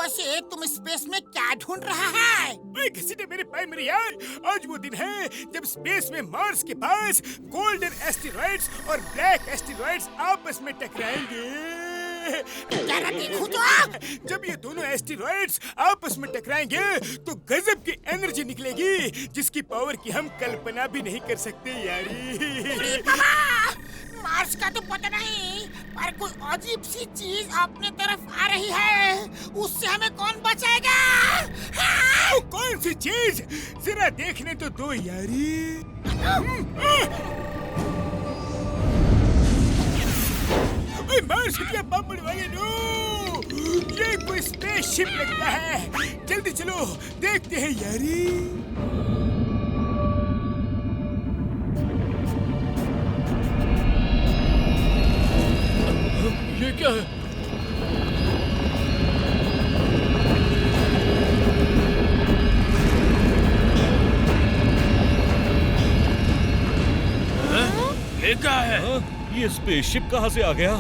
वैसे तुम स्पेस में क्या ढूंढ रहा है? किसी ने मेरे भाई मेरे यार, आज वो दिन है जब स्पेस में मार्स के पास गोल्डन एस्टेरॉइड्स और ब्लैक एस्टेरॉइड्स आपस में टकराएंगे। जरा देखो तो। जब ये दोनों एस्टेरॉइड्स आपस में टकराएंगे तो गजब की एनर्जी निकलेगी जिसकी पावर की हम कल्पना भी नहीं कर सकते यारी। मार्स का तो पता नहीं, पर कोई अजीब सी चीज अपने तरफ आ रही है। उससे हमें कौन बचाएगा? वो कौन सी चीज? जरा देखने तो दो यारी। मार्स के पापड़ वाले नो, ये कोई स्पेसशिप लगता है। जल्दी चलो देखते हैं यारी। ये क्या है? ये क्या है? ये स्पेसशिप कहाँ से आ गया?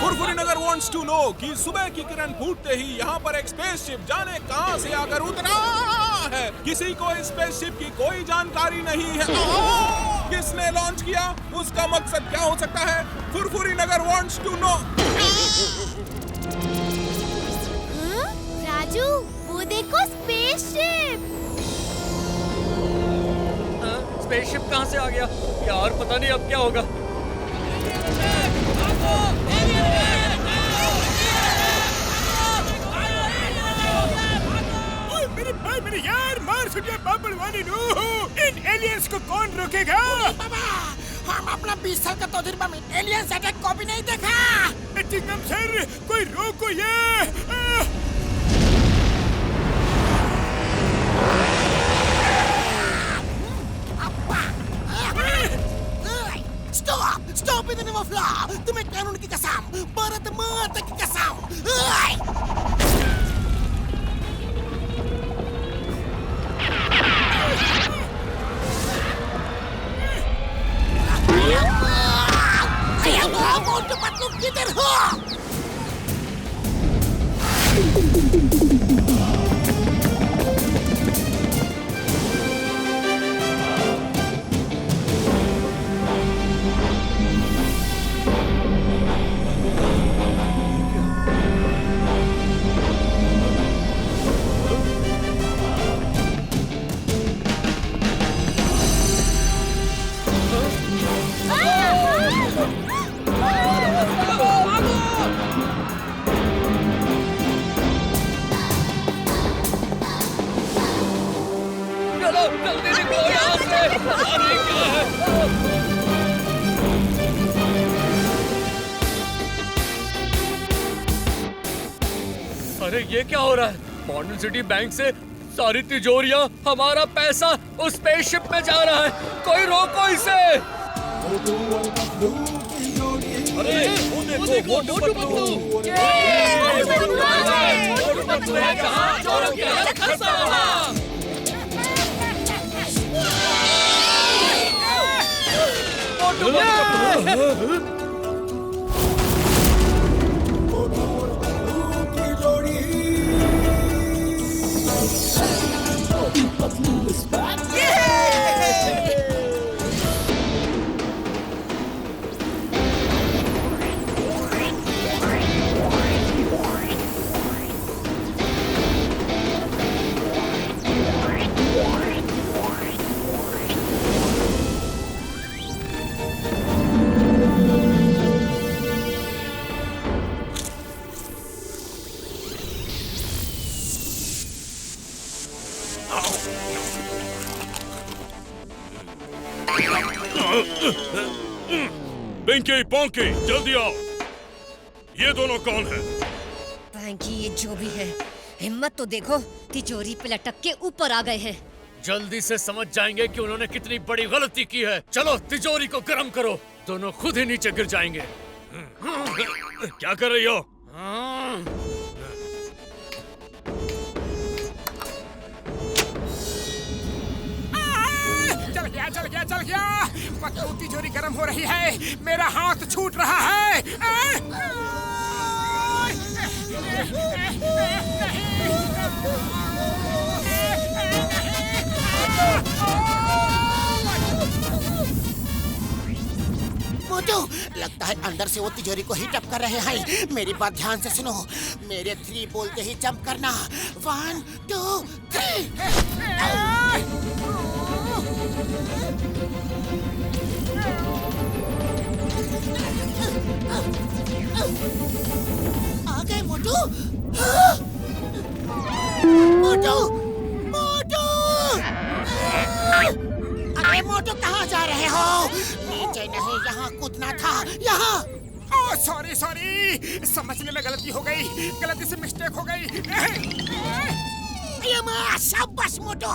फुरफुरी नगर wants to know कि सुबह की किरण फूटते ही यहाँ पर एक स्पेसशिप जाने कहाँ से आकर उतरा है। किसी को इस स्पेसशिप की कोई जानकारी नहीं है। किसने लॉन्च किया? उसका मकसद क्या हो सकता है? फुरफुरी नगर wants to know। राजू, वो देखो स्पेसशिप। स्पेसशिप कहाँ से आ गया? यार पता नहीं अब क्या होगा। मेरे भाई मेरे यार, मार्स के पापड़ वाले नो, इन एलियंस को कौन रोकेगा? बाबा, हम अपना 20 साल का तजुर्बा में एलियंस अटैक को भी नहीं देखा। चिंगम सर, कोई रोको ये। Stop in the name of law. तुम्हें कानून की कसम, भारत माता की कसम। मोटू पतलू किधर हो? जल्दी निकलो यहाँ से। अरे क्या है? अरे ये क्या हो रहा है? मॉडर्न सिटी बैंक से सारी तिजोरियां, हमारा पैसा उस स्पेसशिप में जा रहा है। कोई रोको इसे। अरे वो देखो मोटू पतलू। मोटू पतलू है कहाँ? चोरों के हाथ फंसा वहाँ। पिंकी पोंकी जल्दी आओ। ये दोनों कौन है? पिंकी, ये जो भी है, हिम्मत तो देखो, तिजोरी पे लटक के ऊपर आ गए हैं। जल्दी से समझ जाएंगे कि उन्होंने कितनी बड़ी गलती की है। चलो तिजोरी को गर्म करो, दोनों खुद ही नीचे गिर जाएंगे। क्या कर रही हो? चल गया, चल गया, चल गया। पतलू तिजोरी गर्म हो रही है, मेरा हाथ छूट रहा है। मोटू, लगता है अंदर से वो तिजोरी को हीट अप कर रहे हैं। मेरी बात ध्यान से सुनो, मेरे 3 बोलते ही जंप करना। 1 2 3। आ गए मोटू। मोटू, मोटू, अरे मोटू कहाँ जा रहे हो? नीचे नहीं, यहाँ कूदना था, यहाँ। ओह सॉरी, समझने में गलती हो गई, गलती से मिस्टेक हो गई। शाबाश मोटू,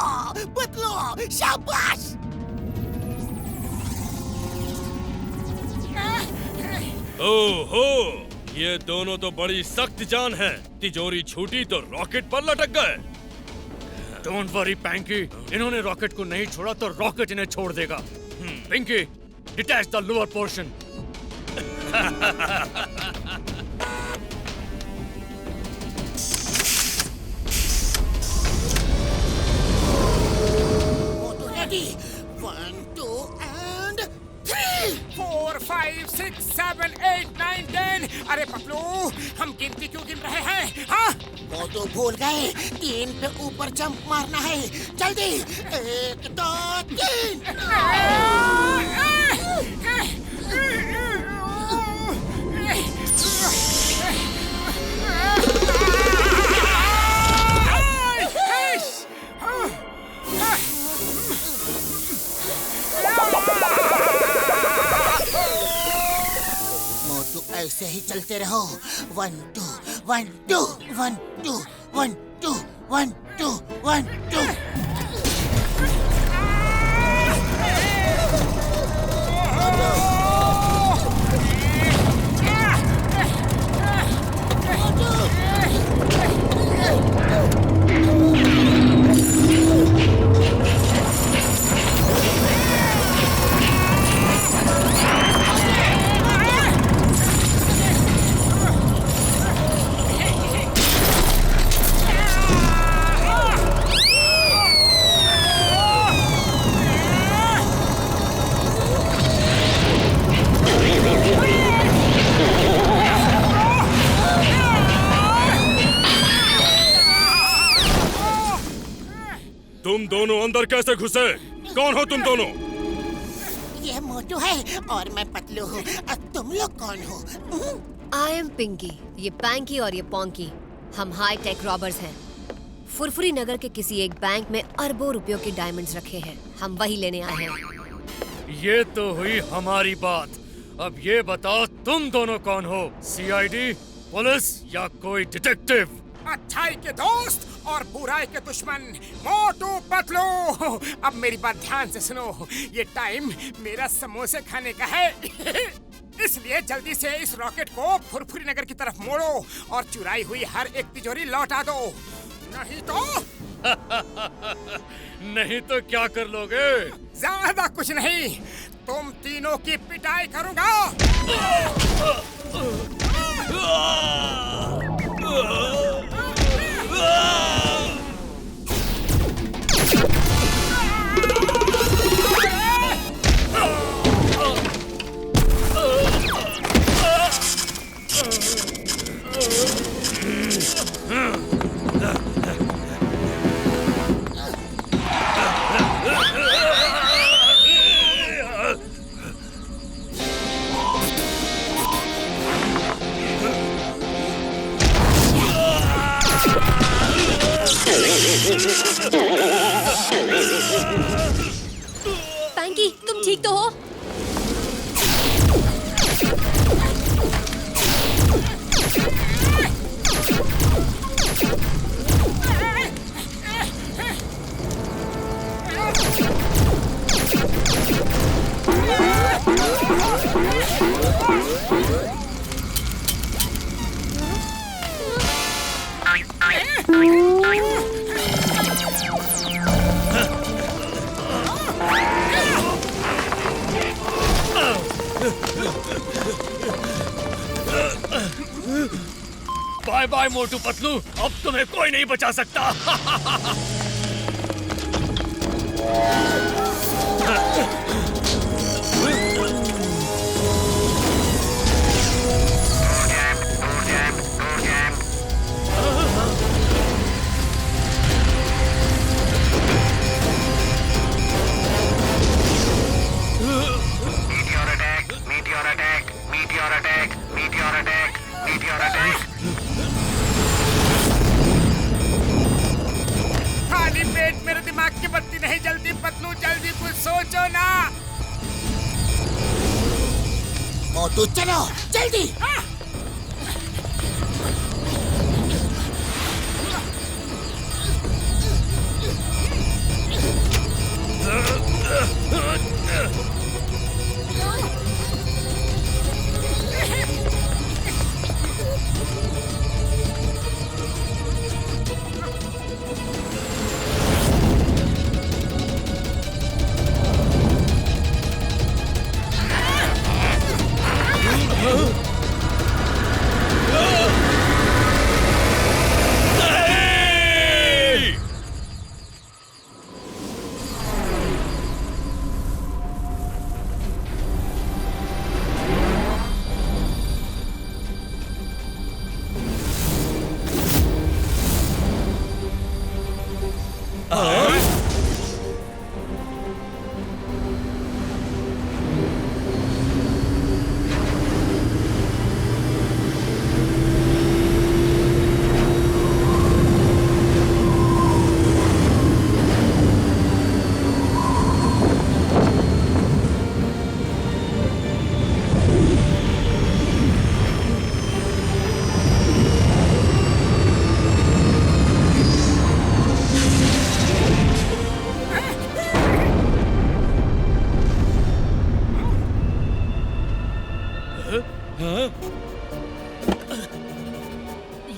बदलो, शाबाश। ओहो, ये दोनों तो बड़ी सख्त जान है। तिजोरी छूटी तो रॉकेट पर लटक गए। डोंट वरी पैंकी, इन्होंने रॉकेट को नहीं छोड़ा तो रॉकेट इन्हें छोड़ देगा। Pinky, detach the lower portion. Motu ready. 1 2 and 3। 4 5 6 7 8 9 10। अरे पतलू, हम गिनती क्यों गिन रहे हैं? हाँ, मोटू भूल गए, 3 पे ऊपर जंप मारना है। जल्दी, 1 2 3। मोटू ऐसे ही चलते रहो। 1 2 1 2 1 2 1 2 1 2 1 2। तुम दोनों अंदर कैसे घुसे? कौन हो तुम दोनों? ये मोटू है और मैं पतलू हूँ। अब तुम लोग कौन हो? आई एम पिंकी, ये पैंकी और ये पोंकी। हम हाई टेक रॉबर्स हैं। फुरफुरी नगर के किसी एक बैंक में अरबों रुपयों के डायमंड्स रखे हैं। हम वही लेने आए हैं। ये तो हुई हमारी बात। अब ये बताओ तुम दोनों कौन हो? सीआईडी, पुलिस या कोई डिटेक्टिव? अच्छाई के दोस्त और बुराई के दुश्मन मोटू पतलू। अब मेरी बात ध्यान से सुनो, ये टाइम मेरा समोसे खाने का है। इसलिए जल्दी से इस रॉकेट को फुरफुरी नगर की तरफ मोड़ो और चुराई हुई हर एक तिजोरी लौटा दो। नहीं तो नहीं तो क्या कर लोगे? ज्यादा कुछ नहीं, तुम तीनों की पिटाई करूंगा। पैंकी, तुम ठीक तो हो? बाय बाय मोटू पतलू, अब तुम्हें कोई नहीं बचा सकता। खाली पेट मेरे दिमाग की बत्ती नहीं जल्दी पतलू, जल्दी कुछ सोचो ना। मोटू चलो जल्दी।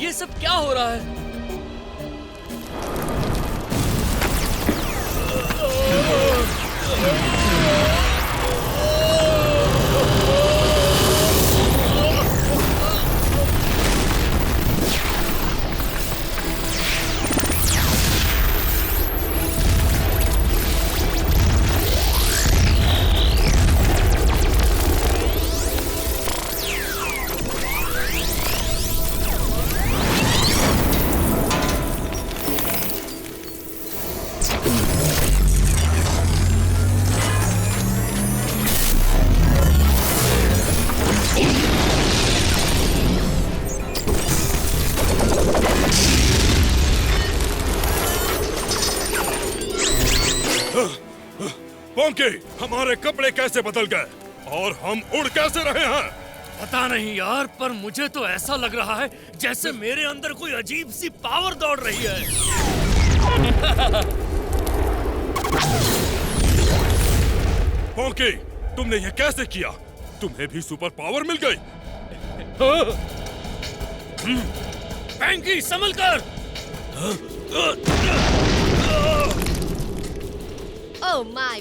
ये सब क्या हो रहा है? पोंकी, हमारे कपड़े कैसे बदल गए और हम उड़ कैसे रहे हैं? पता नहीं यार, पर मुझे तो ऐसा लग रहा है जैसे मेरे अंदर कोई अजीब सी पावर दौड़ रही है। पोंकी, तुमने ये कैसे किया? तुम्हें भी सुपर पावर मिल गई? पैंकी, संभल कर। Oh my!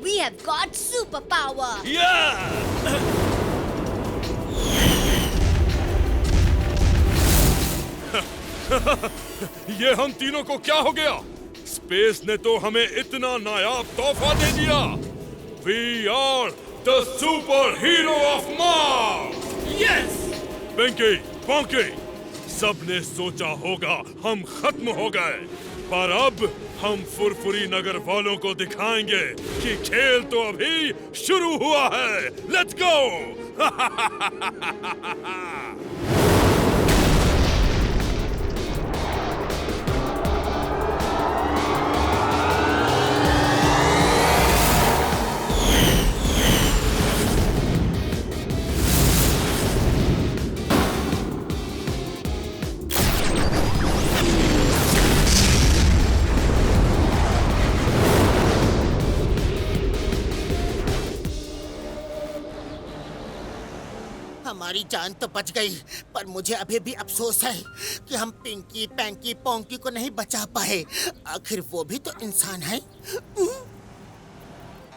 We have got superpower! ये हम तीनों को क्या हो गया? स्पेस ने तो हमें इतना नायाब तोहफा दे दिया। We are the superhero of Mars! Yes! Pinky, Ponky, सबने सोचा होगा हम खत्म हो गए, पर अब हम फुरफुरी नगर वालों को दिखाएंगे कि खेल तो अभी शुरू हुआ है। Let's go! हमारी जान तो बच गई, पर मुझे अभी भी अफसोस है कि हम पिंकी, पैंकी, पोंकी को नहीं बचा पाए। आखिर वो भी तो इंसान है।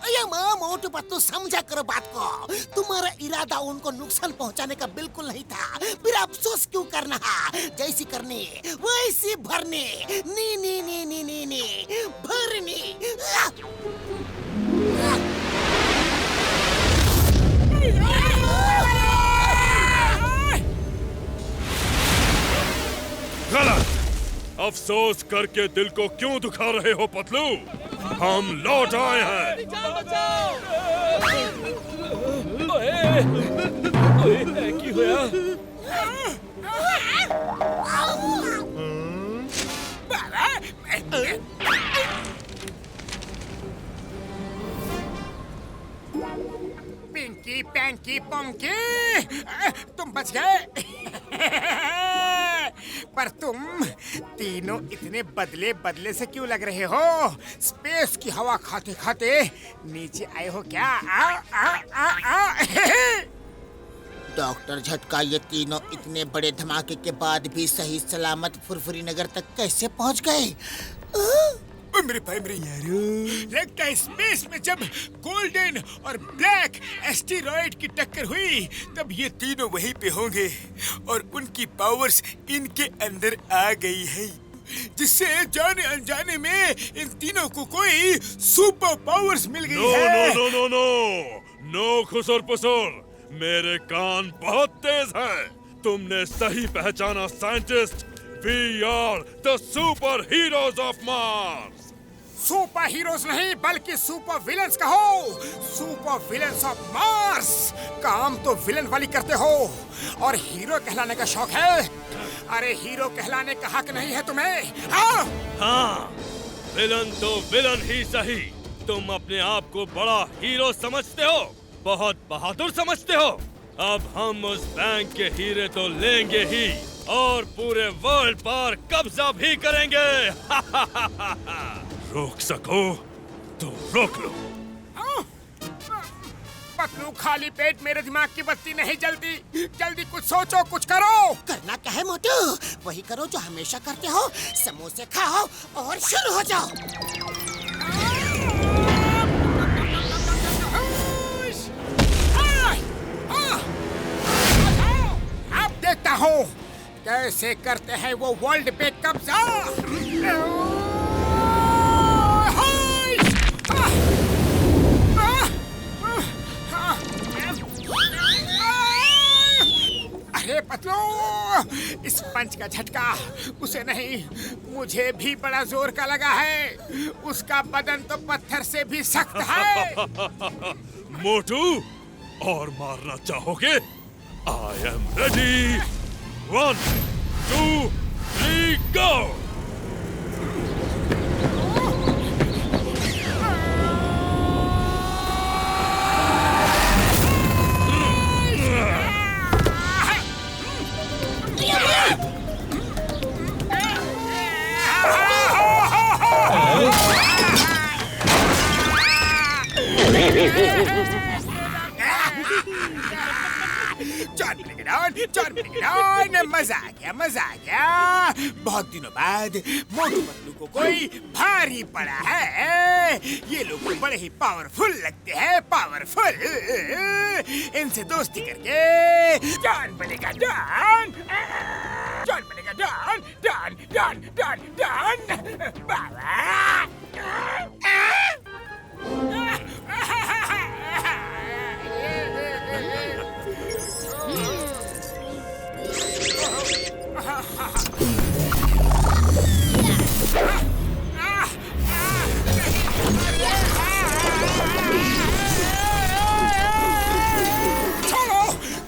अया माँ, मोटू पतलू समझा करो बात को। तुम्हारा इरादा उनको नुकसान पहुंचाने का बिल्कुल नहीं था, फिर अफसोस क्यों करना? जैसी करनी वैसी भरनी। नी नी नी नी नी नी भरनी। गलत। अफसोस करके दिल को क्यों दुखा रहे हो पतलू? हम लौट आए हैं। की होया? पिंकी पैंकी पंकी, तुम बच गए। पर तुम तीनों इतने बदले बदले से क्यों लग रहे हो? स्पेस की हवा खाते खाते नीचे आए हो क्या? डॉक्टर झटका, ये तीनों इतने बड़े धमाके के बाद भी सही सलामत फुरफुरी नगर तक कैसे पहुंच गए? मेरे भाई मेरे यारो, लगता है स्पेस में जब गोल्डन और ब्लैक एस्टेरॉइड की टक्कर हुई तब ये तीनों वहीं पे होंगे और उनकी पावर्स इनके अंदर आ गई है, जिससे जाने अनजाने में इन तीनों को कोई सुपर पावर्स मिल गई है। No no no no no खुसर पुसर, मेरे कान बहुत तेज हैं। तुमने सही पहचाना scientist. We are the super heroes of Mars. Super heroes नहीं बल्कि सुपर विलन्स कहो। Super villains of Mars. काम तो विलन वाली करते हो और हीरो कहलाने का शौक है। अरे हीरो कहलाने का हक नहीं है तुम्हें? हाँ, विलन तो विलन ही सही। तुम अपने आप को बड़ा हीरो समझते हो, बहुत बहादुर समझते हो। अब हम उस बैंक के हीरे तो लेंगे ही और पूरे वर्ल्ड पर कब्जा भी करेंगे। रोक सको तो रोक लो। पतलू, खाली पेट मेरे दिमाग की बत्ती नहीं जलती। जल्दी कुछ सोचो, कुछ करो। करना क्या है मोटू? वही करो जो हमेशा करते हो। समोसे खाओ और शुरू हो जाओ। अब देखता हूँ कैसे करते हैं वो वर्ल्ड पे कब्जा। अरे पतलू, इस पंच का झटका उसे नहीं, मुझे भी बड़ा जोर का लगा है। उसका बदन तो पत्थर से भी सख्त है। मोटू, और मारना चाहोगे? I am ready. 1, 2, 3, go! John ब्रिगेडॉन, मजा आ गया, मजा आ गया। बहुत दिनों बाद मोटू पतलू को कोई भारी पड़ा है। ये लोग बड़े ही पावरफुल लगते हैं, पावरफुल। इनसे दोस्ती करके जॉन बनेगा डॉन, जॉन बनेगा don, don don don don. बाबा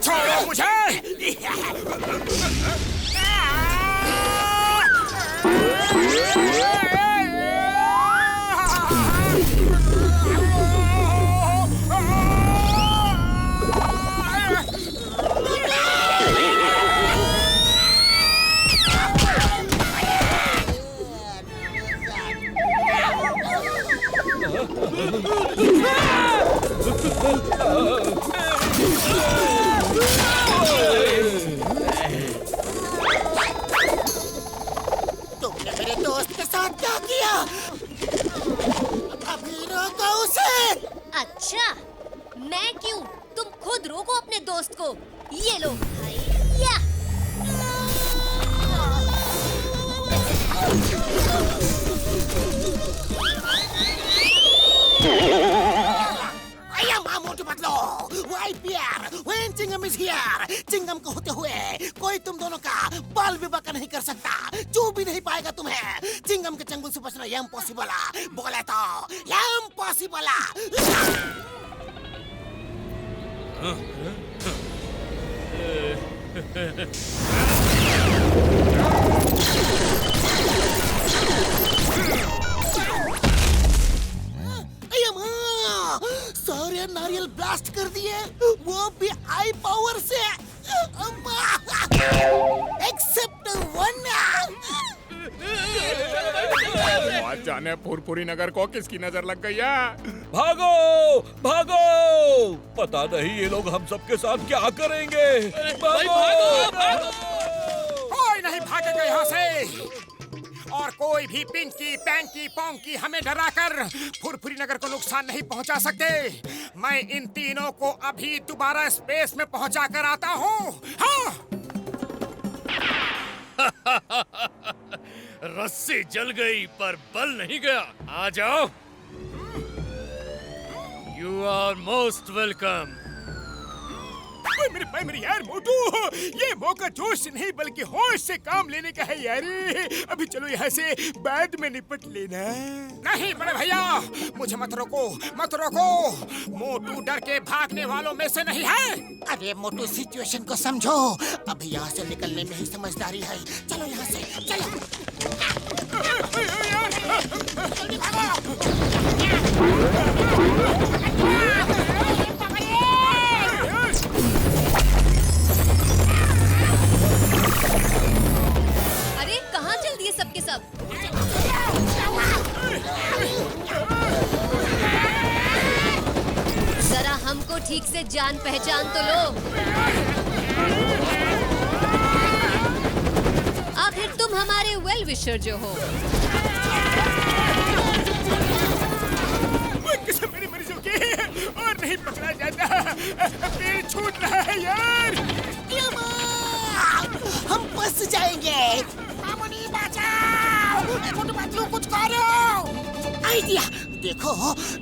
छोड़ो मुझे। तुमने मेरे दोस्त के साथ क्या किया? अभी रोको उसे। अच्छा, मैं क्यों? तुम खुद रोको अपने दोस्त को। ये लो। या! I am Motu Patlu. Why Pierre? When Chingam is here? Chingam को होते हुए कोई तुम दोनों का बाल विवाह नहीं कर सकता। जो भी नहीं पाएगा तुम्हें। चिंगम के चंगुल से बचना इम्पॉसिबल है। बोले तो इम्पॉसिबल सारे नारियल ब्लास्ट कर दिए, वो भी आई पावर से। Except one. आज जाने फुरफुरी नगर को किसकी नजर लग गई है। भागो भागो, पता नहीं ये लोग हम सबके साथ क्या करेंगे। भागो भागो। कोई नहीं भागेगा यहाँ से, और कोई भी पिंकी पैंकी पोंकी हमें डराकर फुरफुरी नगर को नुकसान नहीं पहुंचा सकते। मैं इन तीनों को अभी दोबारा स्पेस में पहुंचा कर आता हूँ। हाँ। रस्सी जल गई पर बल नहीं गया। आ जाओ। You are most welcome. मेरे भाई मेरे यार मोटू, ये मौका जोश से नहीं बल्कि होश से काम लेने का है यार। अभी चलो यहाँ से बाद में निपट लेना। नहीं बड़े भैया, मुझे मत रोको मत रोको। मोटू डर के भागने वालों में से नहीं है। अरे मोटू, सिचुएशन को समझो। अभी यहाँ से निकलने में ही समझदारी है। चलो यहाँ से, चलो। जल्दी भागो। अरे कहाँ चल दिए सबके सब? जरा हमको ठीक से जान पहचान तो लो। आखिर तुम हमारे वेल विशर जो हो। किसे मेरी मर्जियों की और नहीं पकड़ा जाता। पेड़ छूट रहा है यार। हम फंस जाएंगे। मामूली बचाओ। मोटू पतलू कुछ करो। आइडिया देखो,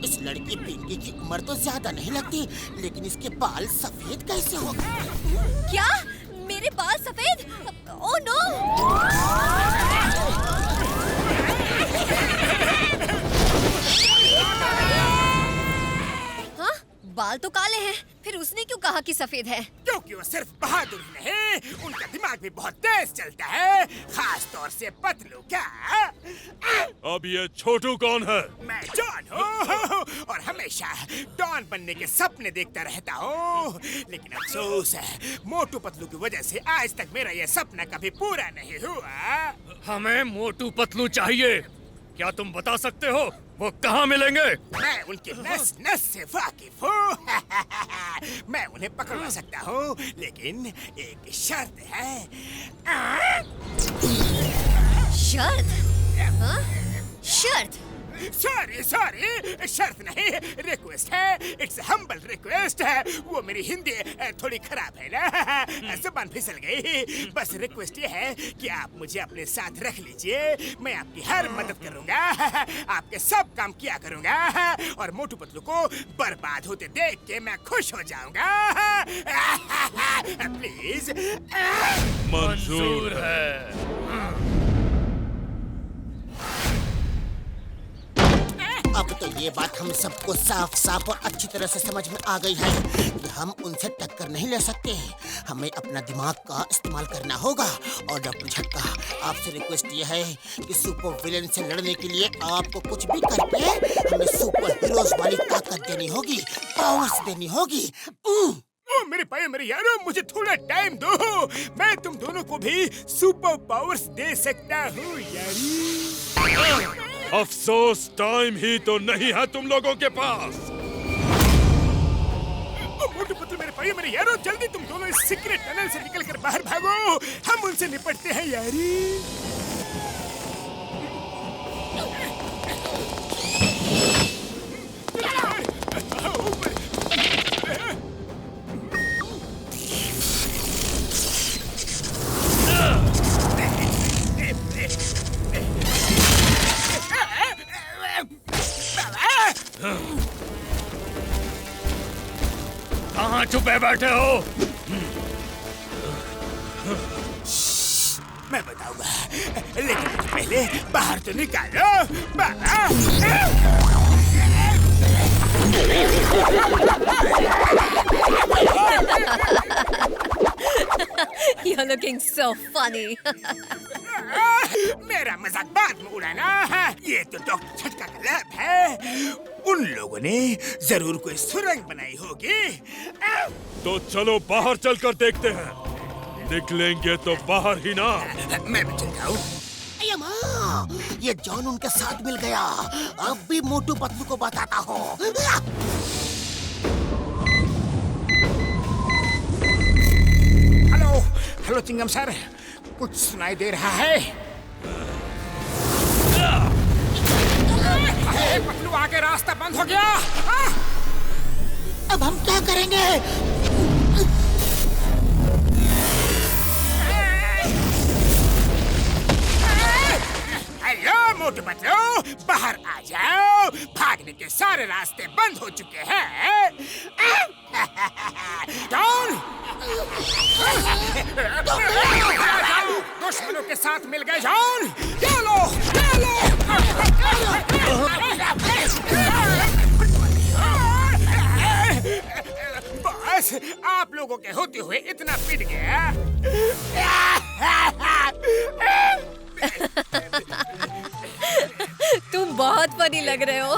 इस लड़की पिंकी की उम्र तो ज्यादा नहीं लगती, लेकिन इसके बाल सफेद कैसे हो गए? क्या? मेरे बाल सफेद? Oh no! हाँ, बाल तो काले हैं, फिर उसने क्यों कहा कि सफेद है? क्योंकि वो सिर्फ बहादुरी नहीं, उनका दिमाग भी बहुत तेज चलता है, खास तौर से पतलू का। अब ये छोटू कौन है? मैं डॉन हूँ और हमेशा डॉन बनने के सपने देखता रहता हूँ, लेकिन अफसोस है मोटू पतलू की वजह से आज तक मेरा ये सपना कभी पूरा नहीं हुआ। हमें मोटू पतलू चाहिए। क्या तुम बता सकते हो वो कहाँ मिलेंगे? मैं उनके नस नस से वाकिफ हूँ। मैं उन्हें पकड़वा सकता हूँ, लेकिन एक शर्त है। शर्त? हाँ? शर्त? सॉरी सॉरी, शर्त नहीं, रिक्वेस्ट है। इट्स हम्बल रिक्वेस्ट है। वो मेरी हिंदी थोड़ी खराब है ना, ज़बान फिसल गई। बस रिक्वेस्ट ये है कि आप मुझे अपने साथ रख लीजिए। मैं आपकी हर मदद करूंगा, आपके सब काम किया करूंगा, और मोटू पतलू को बर्बाद होते देख के मैं खुश हो जाऊंगा। प्लीज। मंजूर है। अब तो ये बात हम सबको साफ साफ और अच्छी तरह से समझ में आ गई है कि हम उनसे टक्कर नहीं ले सकते। हमें अपना दिमाग का इस्तेमाल करना होगा। और डॉक्टर झटका, आपसे रिक्वेस्ट ये है कि सुपर विलेन से लड़ने के लिए आपको कुछ भी करके हमें सुपर हीरोज वाली ताकत देनी होगी, पावर्स देनी होगी। ओ मेरे भाई मेरे यारों, मुझे थोड़ा टाइम दो। मैं तुम दोनों को भी सुपर पावर्स दे सकता हूँ यारी। अफसोस टाइम ही तो नहीं है तुम लोगों के पास। मोटू पतलू मेरे भाई मेरे यारों, जल्दी तुम दोनों इस सीक्रेट टनल से निकलकर बाहर भागो। हम उनसे निपटते हैं यारी। यहाँ छुपे बैठे हो? मैं बताऊंगा, लेकिन मुझे पहले बाहर तो निकालो। बाहर। You're looking so funny. मेरा मजाक बाद में उड़ाना है। ये तो डॉक्टर छटका का लैब है। उन लोगों ने जरूर कोई सुरंग बनाई होगी। तो चलो बाहर चलकर देखते हैं। निकलेंगे तो बाहर ही ना। मैं भी चलता हूँ। अय्या, ये जॉन उनके साथ मिल गया। अब भी मोटू पतलू को बताता हूँ। हेलो हेलो चिंगम सर, कुछ सुनाई दे रहा है? अरे पतलू, आगे रास्ता बंद हो गया। अब हम क्या करेंगे? हेलो मोटू पतलू, बाहर आ जाओ। भागने के सारे रास्ते बंद हो चुके हैं। डॉन, दुश्मनों के साथ मिल गए जॉन। चलो चलो। बस आप लोगों के होते हुए इतना पिट गया। तुम बहुत फनी लग रहे हो।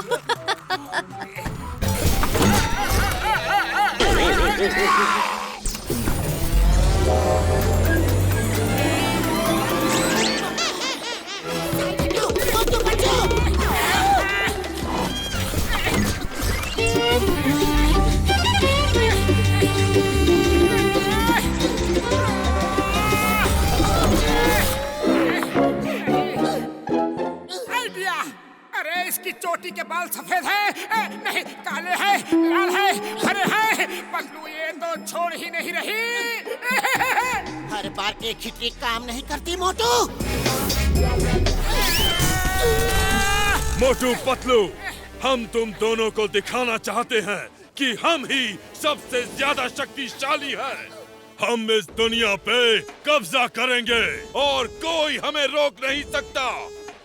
आइडिया! अरे इसकी चोटी के बाल सफेद हैं, नहीं काले हैं, लाल हैं, हरे हैं। पतलू ये तो छोड़ ही नहीं रही। हर बार एक ही ट्रिक काम नहीं करती मोटू। मोटू पतलू, हम तुम दोनों को दिखाना चाहते हैं कि हम ही सबसे ज्यादा शक्तिशाली हैं। हम इस दुनिया पे कब्जा करेंगे और कोई हमें रोक नहीं सकता,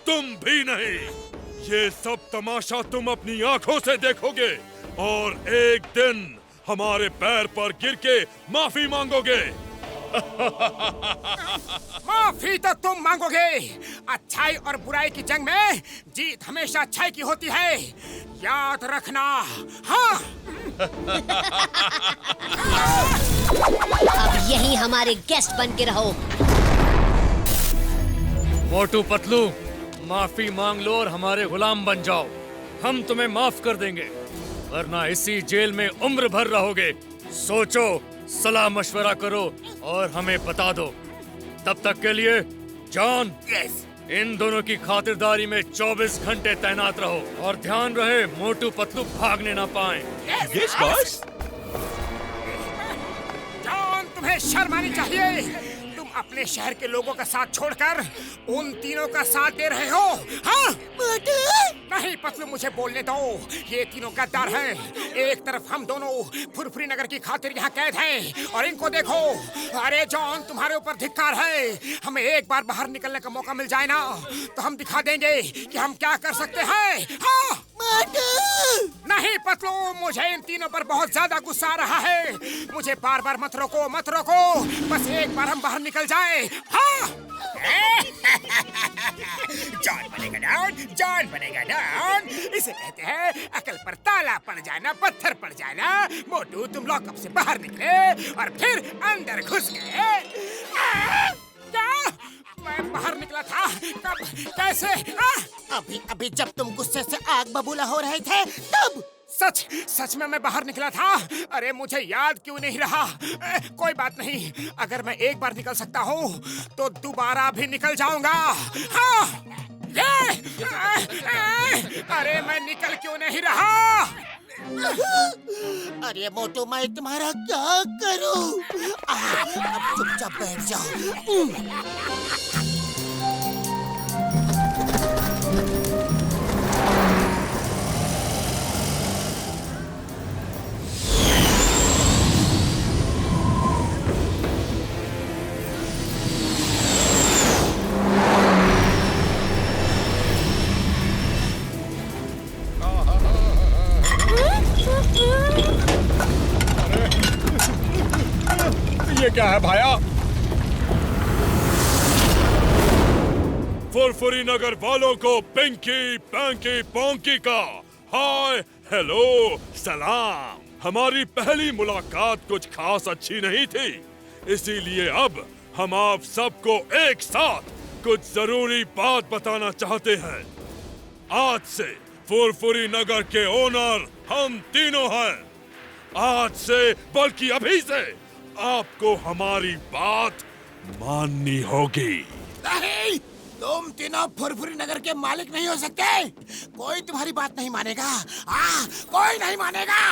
तुम भी नहीं। ये सब तमाशा तुम अपनी आंखों से देखोगे और एक दिन हमारे पैर पर गिर के माफी मांगोगे। माफी तो तुम मांगोगे। अच्छाई और बुराई की जंग में जीत हमेशा अच्छाई की होती है, याद रखना। हाँ। अब यही हमारे गेस्ट बन के रहो। मोटू पतलू, माफी मांग लो और हमारे गुलाम बन जाओ। हम तुम्हें माफ कर देंगे, वरना इसी जेल में उम्र भर रहोगे। सोचो, सलाह मशवरा करो और हमें बता दो। तब तक के लिए जॉन, यस। इन दोनों की खातिरदारी में 24 घंटे तैनात रहो और ध्यान रहे मोटू पतलू भागने ना पाएं। Yes boss. जॉन, तुम्हें शर्म आनी चाहिए। तुम अपने शहर के लोगों का साथ छोड़कर उन तीनों का साथ दे रहे हो। हाँ? नहीं पतलू, मुझे बोलने दो। ये तीनों गद्दार हैं। एक तरफ हम दोनों फुरफुरी नगर की खातिर यहाँ कैद हैं और इनको देखो। अरे जॉन, तुम्हारे ऊपर धिक्कार है। हमें एक बार बाहर निकलने का मौका मिल जाए ना, तो हम दिखा देंगे कि हम क्या कर सकते हैं। हाँ? नहीं पतलू, मुझे इन तीनों पर बहुत ज्यादा गुस्सा आ रहा है। मुझे बार बार मत रोको, मत रोको। बस एक बार हम बाहर निकल जाए। हाँ? जॉन बनेगा डॉन, जॉन बनेगा डॉन। इसे कहते हैं अकल पर ताला पड़ जाना, पत्थर पड़ जाना। मोटू, तुम लॉकअप से बाहर निकले और फिर अंदर घुस गए। क्या? मैं बाहर निकला था? कब? कैसे? अभी अभी जब तुम गुस्से से आग बबूला हो रहे थे तब। सच सच में मैं बाहर निकला था। अरे मुझे याद क्यों नहीं रहा? कोई बात नहीं, अगर मैं एक बार निकल सकता हूँ तो दोबारा भी निकल जाऊंगा। हाँ! अरे मैं निकल क्यों नहीं रहा? अरे मोटू, मैं तुम्हारा क्या करूं? अब चुपचाप बैठ जाओ। क्या है भाया? फुरफुरी नगर वालों को पिंकी पैंकी पोंकी का हाय हेलो सलाम। हमारी पहली मुलाकात कुछ खास अच्छी नहीं थी, इसीलिए अब हम आप सबको एक साथ कुछ जरूरी बात बताना चाहते हैं। आज से फुरफुरी नगर के ओनर हम तीनों हैं। आज से बल्कि अभी से आपको हमारी बात माननी होगी। नहीं, तुम तीनों फुरफुरी नगर के मालिक नहीं हो सकते। कोई तुम्हारी बात नहीं मानेगा। कोई नहीं मानेगा।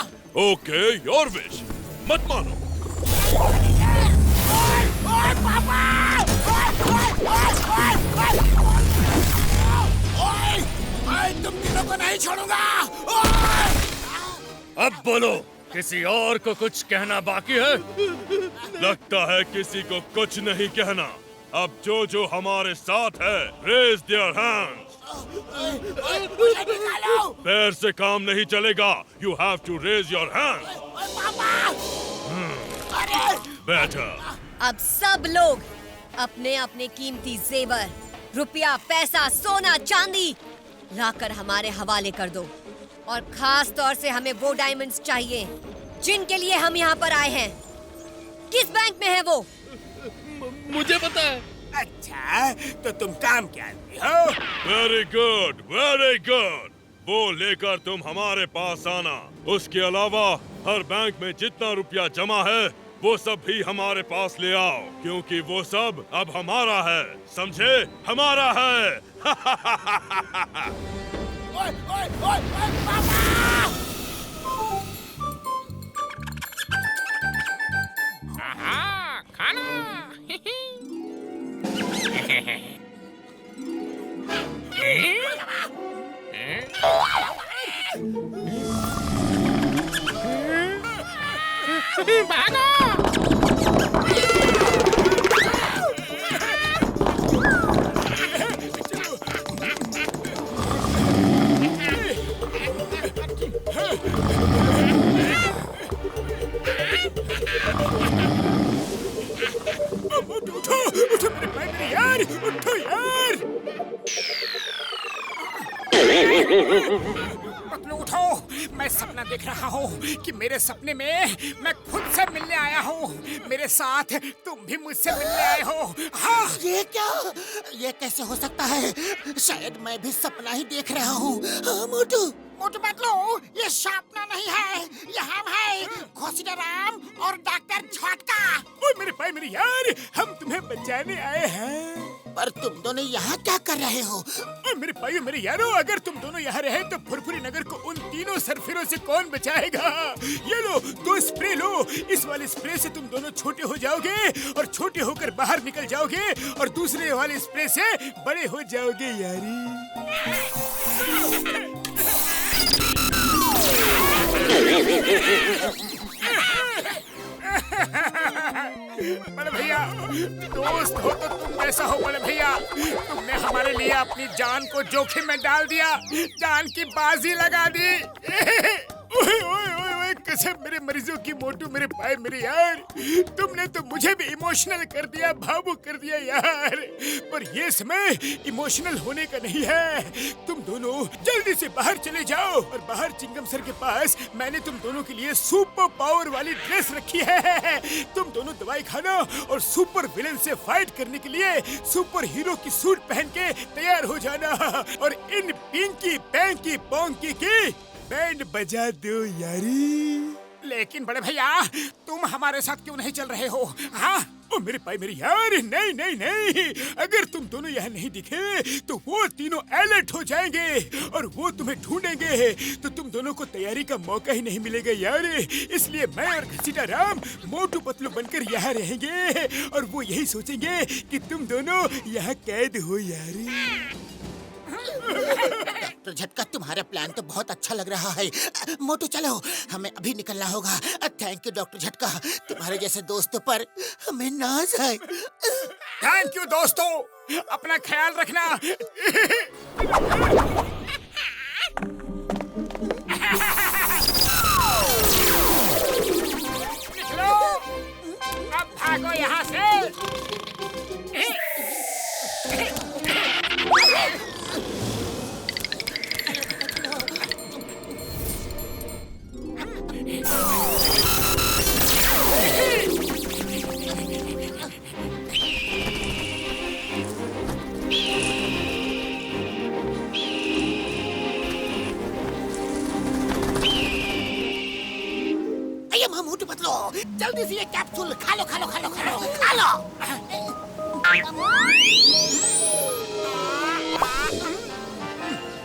Okay, your wish. मत मानो। ओए पापा! ओए! मैं तुम तीनों को नहीं छोड़ूंगा। अब बोलो, किसी और को कुछ कहना बाकी है? लगता है किसी को कुछ नहीं कहना। अब जो हमारे साथ है, रेज देयर हैंड्स। मुझे निकालो। पैर से काम नहीं चलेगा। You have to raise your hands. Better. अब सब लोग अपने अपने कीमती जेवर, रुपया, पैसा, सोना, चांदी लाकर हमारे हवाले कर दो। और खास तौर से हमें वो डायमंड्स चाहिए जिनके लिए हम यहाँ पर आए हैं। किस बैंक में है वो? मुझे पता है। अच्छा, तो तुम काम क्या हो? Very good, very good. वो लेकर तुम हमारे पास आना। उसके अलावा हर बैंक में जितना रुपया जमा है वो सब भी हमारे पास ले आओ, क्योंकि वो सब अब हमारा है। समझे? हमारा है। ओए, ओए, ओए, ओए, पापा! खाना। उठो मेरे भाई, मेरे यार, उठो यार। मतलब उठो, मैं सपना देख रहा हूँ कि मेरे सपने में मैं खुद से मिलने आया हूँ। मेरे साथ तुम भी मुझसे मिलने आए हो। हाँ, ये क्या? ये कैसे हो सकता है? शायद मैं भी सपना ही देख रहा हूँ। मोटू, मोटू पतलू, ये सपना नहीं है, ये हम है, घोसीटा राम और डॉक्टर झटका। ओए मेरे भाई, मेरे यार, हम तुम्हें बचाने आए हैं। पर तुम दोनों यहाँ क्या कर रहे हो? ओए मेरे भाइयों, मेरे यारों, अगर तुम दोनों यहाँ रहे तो फुरफुरी नगर को उन तीनों सरफिरों से कौन बचाएगा? ये लो, 2 स्प्रे लो। इस वाले स्प्रे से तुम दोनों छोटे हो जाओगे और छोटे होकर बाहर निकल जाओगे, और दूसरे वाले स्प्रे से बड़े हो जाओगे यारी। बड़े भैया, दोस्त हो तो तुम कैसा हो बड़े भैया? तुमने हमारे लिए अपनी जान को जोखिम में डाल दिया, जान की बाजी लगा दी। ओए ओए ओए ओए, कसम मेरे मरीजों की मोटू, मेरे भाई, मेरे यार, तुमने तो मुझे भी इमोशनल कर दिया, भावुक कर दिया यार। पर ये समय इमोशनल होने का नहीं है। तुम दोनों जल्दी से बाहर चले जाओ, और बाहर चिंगम सर के पास मैंने तुम दोनों के लिए सुपर पावर वाली ड्रेस रखी है। तुम दोनों दवाई खाना और सुपर विलेन से फाइट करने के लिए सुपर हीरो की सूट पहन के तैयार हो जाना, और इन पिंकी पैंकी पोंकी की बैंड बजा दो यारी। लेकिन बड़े भैया, तुम हमारे साथ क्यों नहीं चल रहे हो? हाँ, ओ मेरे भाई, मेरे यार, नहीं नहीं नहीं, अगर तुम दोनों यहाँ नहीं दिखे तो वो तीनों अलर्ट हो जाएंगे और वो तुम्हें ढूंढेंगे, तो तुम दोनों को तैयारी का मौका ही नहीं मिलेगा यार। इसलिए मैं और घसीटा राम मोटू पतलू बनकर यहाँ रहेंगे, और वो यही सोचेंगे कि तुम दोनों यहाँ कैद हो यार। डॉक्टर झटका, तुम्हारा प्लान तो बहुत अच्छा लग रहा है। मोटू चलो, हमें अभी निकलना होगा। थैंक यू डॉक्टर झटका, तुम्हारे जैसे दोस्तों पर हमें नाज है। थैंक यू दोस्तों, अपना ख्याल रखना। निकलो, अब भागो मोटू पतलू, जल्दी से ये कैप्सूल खा लो खा लो खा लो खा लो खा लो।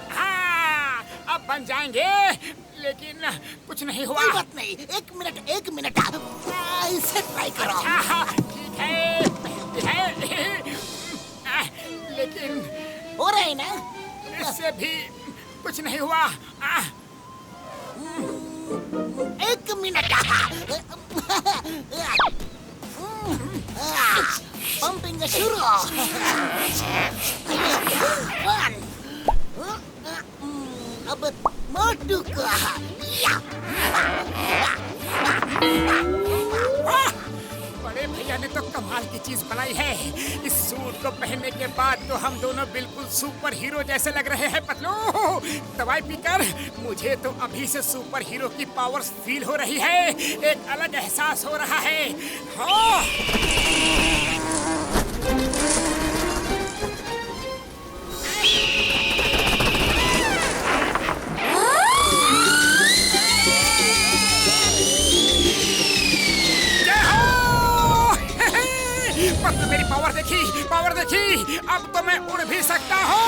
हाँ, अब बन जाएंगे, लेकिन कुछ नहीं हुआ। कोई बात नहीं, एक मिनट इसे ट्राई करो। ठीक है, लेकिन हो रहा है ना? इससे भी कुछ नहीं हुआ। एक मिनट। पंपिंग शुरू। अब मोटू को बड़े भैया ने तो कमाल की चीज बनाई है। इस सूट को पहनने के बाद तो हम दोनों बिल्कुल सुपर हीरो जैसे लग रहे हैं पतलू। दवाई पीकर मुझे तो अभी से सुपर हीरो की पावर्स फील हो रही है। एक अलग एहसास हो रहा है। हाँ। पतलू मेरी पावर देखी, अब तो मैं उड़ भी सकता हूँ।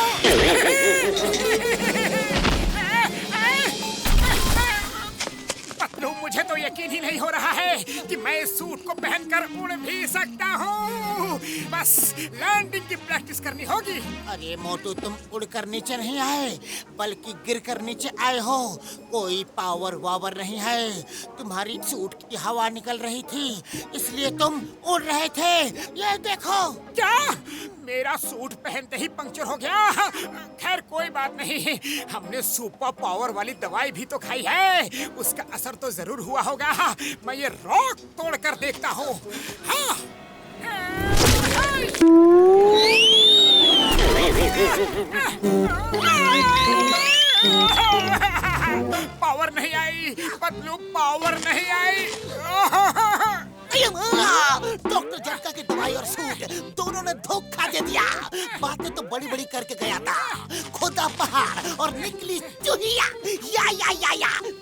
पतलू मुझे तो यकीन ही नहीं हो रहा है कि मैं इस सूट को पहनकर उड़ भी सकता हूँ। बस लैंडिंग की प्रैक्टिस करनी होगी। अरे मोटू, तुम उड़कर नीचे नहीं आए, बल्कि गिरकर नीचे आए हो। कोई पावर वावर नहीं है। तुम्हारी सूट की हवा निकल रही थी, इसलिए तुम उड़ रहे थे। ये देखो। क्या मेरा सूट पहनते ही पंक्चर हो गया? खैर कोई बात नहीं, हमने सुपर पावर वाली दवाई भी तो खाई है, उसका असर तो जरूर हुआ होगा। मैं ये रॉक तोड़ कर देखता हूँ। हाँ। पावर नहीं आई पतलू, पावर नहीं आई। डॉक्टर झटका की दवाई और सूट दोनों ने धोखा दे दिया। बातें तो बड़ी बड़ी करके गया था, खुदा पहाड़ और निकली चूहिया। या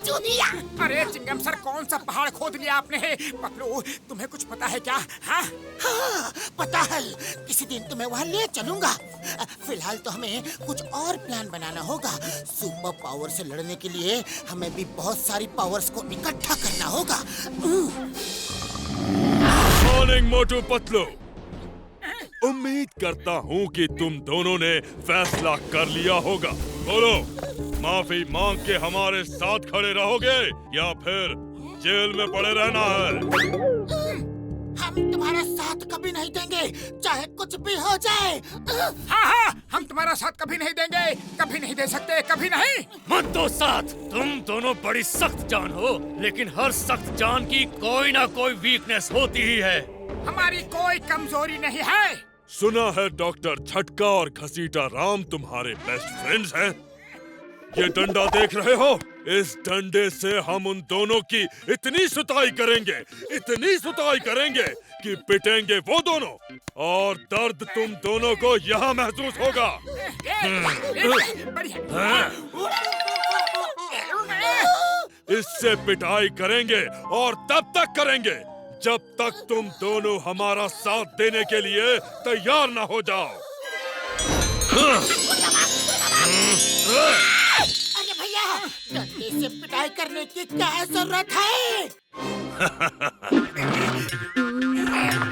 चूहिया। अरे चिंगम सर, कौन सा पहाड़ खोद लिया आपने? पतलू तुम्हें कुछ पता है क्या? हाँ पता है, किसी दिन तुम्हें वहाँ ले चलूंगा। फिलहाल तो हमें कुछ और प्लान बनाना होगा। सुपर पावर से लड़ने के लिए हमें भी बहुत सारी पावर्स को इकट्ठा करना होगा। मॉर्निंग मोटू पतलू, उम्मीद करता हूँ कि तुम दोनों ने फैसला कर लिया होगा। बोलो, माफी मांग के हमारे साथ खड़े रहोगे या फिर जेल में पड़े रहना है? हम तुम्हारा साथ कभी नहीं देंगे, चाहे कुछ भी हो जाए। हाँ, हम तुम्हारा साथ कभी नहीं देंगे, कभी नहीं दे सकते, कभी नहीं। मत दो साथ। तुम दोनों बड़ी सख्त जान हो, लेकिन हर सख्त जान की कोई ना कोई वीकनेस होती ही है। हमारी कोई कमजोरी नहीं है। सुना है डॉक्टर झटका और घसीटा राम तुम्हारे बेस्ट फ्रेंड्स हैं। ये डंडा देख रहे हो? इस डंडे से हम उन दोनों की इतनी सुताई करेंगे कि पिटेंगे वो दोनों, और दर्द तुम दोनों को यहाँ महसूस होगा। इससे पिटाई करेंगे और तब तक करेंगे जब तक तुम दोनों हमारा साथ देने के लिए तैयार ना हो जाओ। अरे भैया, डंडे से पिटाई करने की क्या जरूरत है?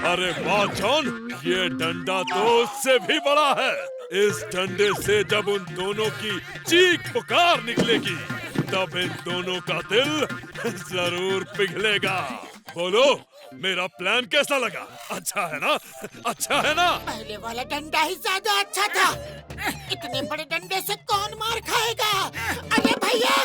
अरे वाह जॉन, ये डंडा तो उससे भी बड़ा है। इस डंडे से जब उन दोनों की चीख पुकार निकलेगी, तब इन दोनों का दिल जरूर पिघलेगा। बोलो, मेरा प्लान कैसा लगा? अच्छा है ना? अच्छा है ना? पहले वाला डंडा ही ज्यादा अच्छा था। इतने बड़े डंडे से कौन मार खाएगा? अरे भैया!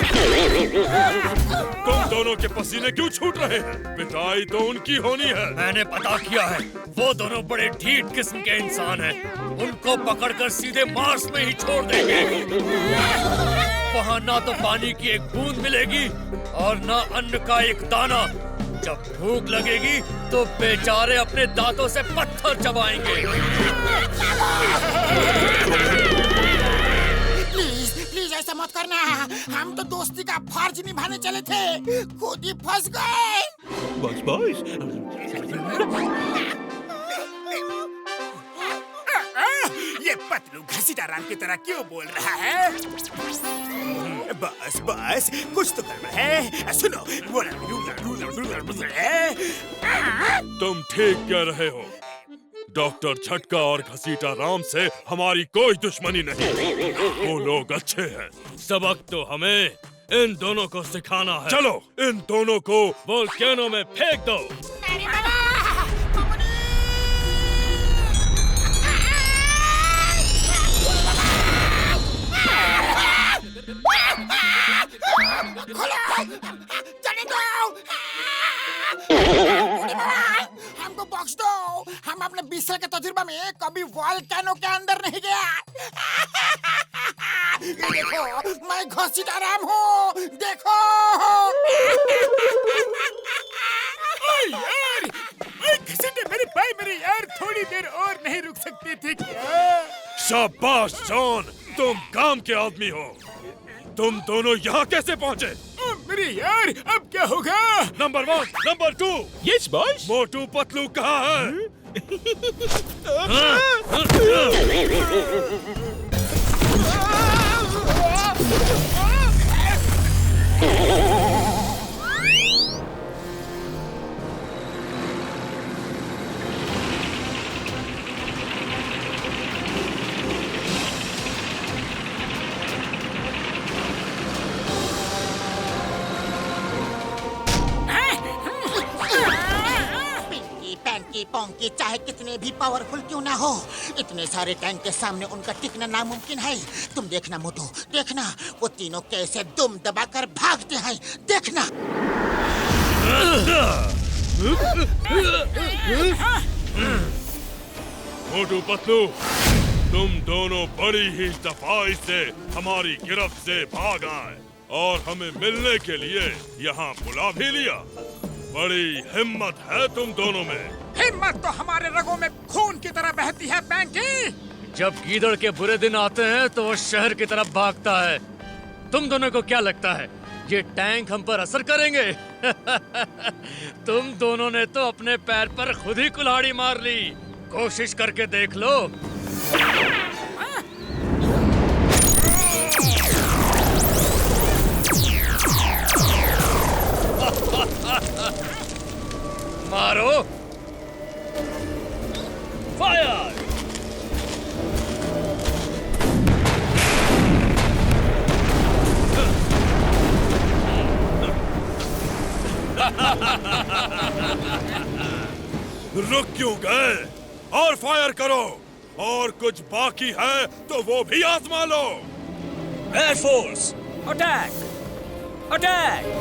तुम दोनों के पसीने क्यों छूट रहे हैं? पिटाई तो उनकी होनी है। मैंने पता किया है, वो दोनों बड़े ढीठ किस्म के इंसान हैं। उनको पकड़कर सीधे मार्स में ही छोड़ देंगे। वहाँ ना तो पानी की एक बूंद मिलेगी और ना अन्न का एक दाना। जब भूख लगेगी तो बेचारे अपने दांतों से पत्थर चबाएंगे। प्लीज प्लीज ऐसा मत करना। हम तो दोस्ती का फर्ज निभाने चले थे, खुद ही फंस गए। बॉस ये पतलू घसीटाराम की तरह क्यों बोल रहा है? बस बस कुछ तो गड़बड़ है। सुनो, तुम ठीक कह रहे हो। डॉक्टर झटका और घसीटा राम से हमारी कोई दुश्मनी नहीं। वो लोग अच्छे हैं। सबक तो हमें इन दोनों को सिखाना है। चलो इन दोनों को वोल्केनो में फेंक दो। हमको बख्श दो। हम अपने 20 साल के तजुर्बा में कभी वोल्केनो के अंदर नहीं गया। देखो, मैं घसीटाराम हूँ। देखो। यार, घसीटे मेरे भाई मेरे यार, थोड़ी देर और नहीं रुक सकते थे क्या? शाबाश जॉन, तुम काम के आदमी हो। तुम दोनों यहाँ कैसे पहुँचे? मेरे यार, अब क्या होगा? Number 1, number 2। Yes boss. Motu Patlu कहाँ है? पैंकी पोंकी चाहे कितने भी पावरफुल क्यों ना हो, इतने सारे टैंक के सामने उनका टिकना नामुमकिन है। तुम देखना मोटू, देखना वो तीनों कैसे दुम दबाकर भागते हैं। देखना। मोटू पतलू, तुम दोनों बड़ी ही सफाई से हमारी गिरफ्त से भाग आए और हमें मिलने के लिए यहाँ बुला भी लिया। बड़ी हिम्मत है तुम दोनों में। हिम्मत तो हमारे रगों में खून की तरह बहती है पैंकी। जब गीदड़ के बुरे दिन आते हैं तो वो शहर की तरफ भागता है। तुम दोनों को क्या लगता है ये टैंक हम पर असर करेंगे? तुम दोनों ने तो अपने पैर पर खुद ही कुल्हाड़ी मार ली। कोशिश करके देख लो। मारो। फायर। रुक क्यों गए? और फायर करो। और कुछ बाकी है तो वो भी आजमा लो। Air force attack! अटैक!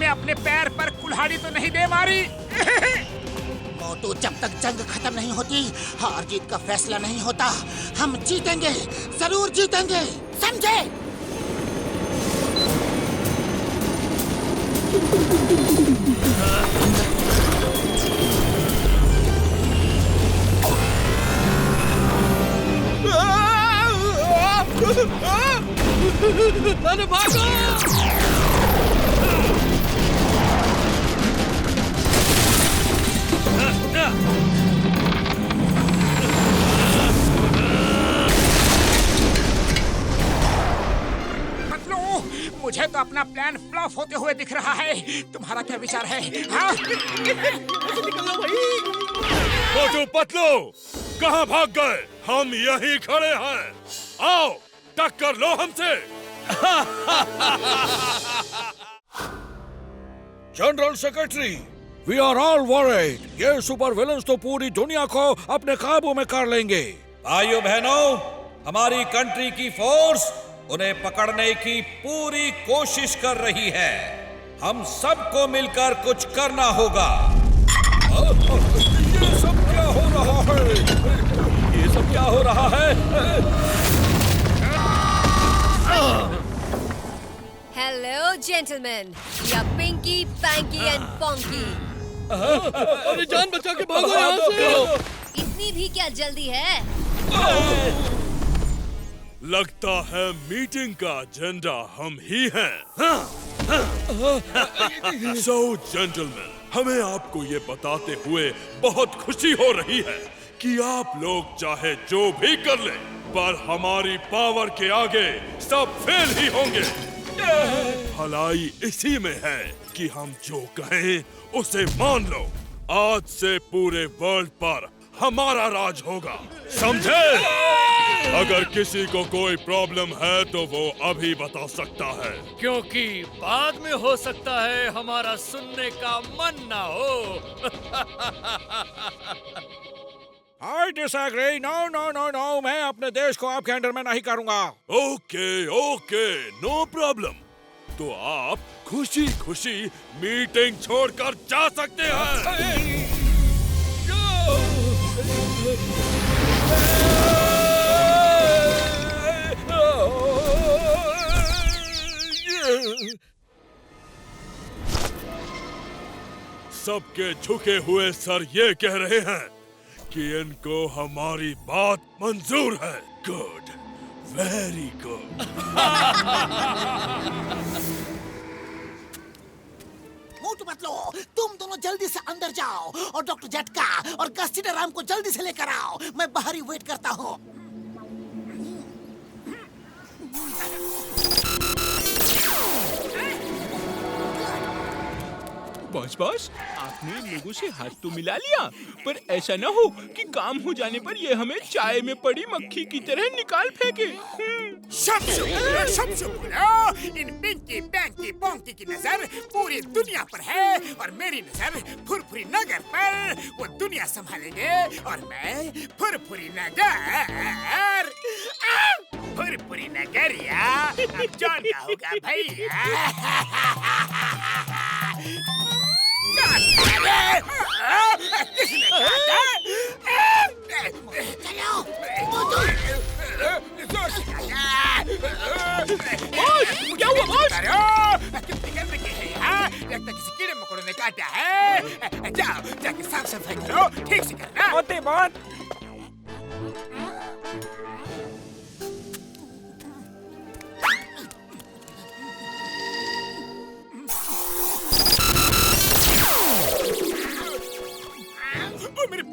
अपने पैर पर कुल्हाड़ी तो नहीं दे मारी? मोटू, जब तक जंग खत्म नहीं होती, हार जीत का फैसला नहीं होता। हम जीतेंगे, जरूर जीतेंगे, समझे? अरे भागो! अपना प्लान फ्लॉप होते हुए दिख रहा है। तुम्हारा क्या विचार है? हाँ? निकलो भाई। मोटू पतलू, कहाँ भाग गए? हम यहीं खड़े हैं। आओ, टक्कर लो हमसे। General secretary, we are all worried. ये सुपर विलन्स तो पूरी दुनिया को अपने काबू में कर लेंगे। भाइयों बहनों, हमारी कंट्री की फोर्स उन्हें पकड़ने की पूरी कोशिश कर रही है। हम सबको मिलकर कुछ करना होगा। ये सब क्या हो रहा है? ये सब क्या हो रहा है? Hello gentleman, we are Pinky, Panky and Ponky. अरे जान बचा के भागो यहाँ से। इतनी भी क्या जल्दी है? लगता है मीटिंग का एजेंडा हम ही हैं। सो जेंटलमैन, हमें आपको ये बताते हुए बहुत खुशी हो रही है कि आप लोग चाहे जो भी कर लें, पर हमारी पावर के आगे सब फेल ही होंगे। भलाई इसी में है कि हम जो कहें उसे मान लो। आज से पूरे वर्ल्ड पर हमारा राज होगा, समझे? अगर किसी को कोई प्रॉब्लम है तो वो अभी बता सकता है, क्योंकि बाद में हो सकता है हमारा सुनने का मन ना हो। I disagree. No, मैं अपने देश को आपके अंडर में नहीं करूंगा। Okay, no problem. तो आप खुशी खुशी मीटिंग छोड़कर जा सकते हैं। सबके झुके हुए सर ये कह रहे हैं कि इनको हमारी बात मंजूर है। Good, very good. Motu Patlu, तुम दोनों जल्दी से अंदर जाओ और डॉक्टर झटका और गस्तीराम को जल्दी से लेकर आओ। मैं बाहर ही वेट करता हूँ। बॉस, आपने लोगों से हाथ तो मिला लिया, पर ऐसा ना हो कि काम हो जाने पर ये हमें चाय में पड़ी मक्खी की तरह निकाल फेंके। सब बोलो। इन पिंकी, पैंकी, पोंकी की नजर पूरी दुनिया पर है और मेरी नजर फुरफुरी नगर पर। वो दुनिया संभालेंगे और मैं फुरफुरी नगर। फुरफुरी नगरिया अब जॉन का होगा भैया। किसने काटा? चलो, क्या हुआ बॉस? कितनी गंदगी है यहाँ? लगता किसी कीड़े मकोड़े ने काटा है। जाओ, जाके साफ सफाई करो, ठीक से करना। होते बहुत।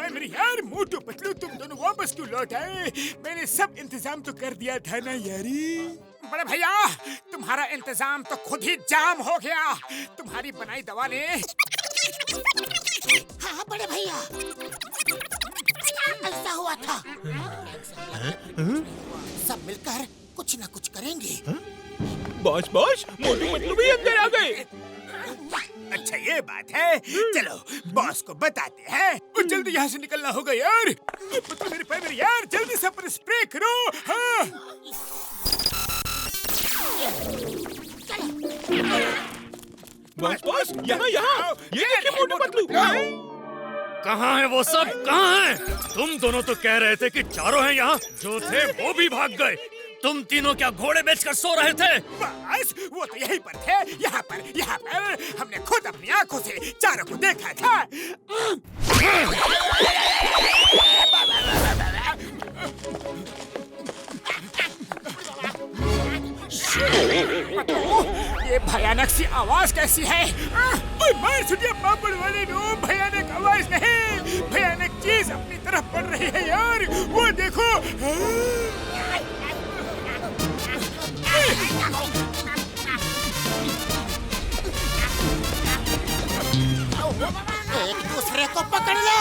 मेरे यार, मोटू पतलू, तुम दोनों वापस क्यों लौट आए? मैंने सब इंतजाम तो कर दिया था ना यारी। बड़े भैया, तुम्हारा इंतजाम तो खुद ही जाम हो गया। तुम्हारी बनाई दवा ने। हाँ बड़े भैया, ऐसा हुआ था। सब मिलकर कुछ न कुछ करेंगे। बॉस, मोटू पतलू भी अंदर आ गए। अच्छा ये बात है, चलो बॉस को बताते हैं। और जल्दी यहाँ से निकलना होगा यार। मेरे पैर मेरे यार, जल्दी से पर स्प्रे करो। हाँ। बॉस, यहाँ ये देखिए मोटू पतलू। कहाँ है वो सब? कहाँ है? तुम दोनों तो कह रहे थे कि चारों हैं यहाँ। जो थे वो भी भाग गए। तुम तीनों क्या घोड़े बेचकर सो रहे थे? बस वो तो यहीं पर थे। यहाँ पर हमने खुद अपनी आंखों से चारों को देखा था। ये भयानक सी आवाज कैसी है? मार सुनिए पापड़ वाले नो, भयानक आवाज नहीं, भयानक चीज अपनी तरफ पड़ रही है यार। वो देखो। एक दूसरे को पकड़ लो।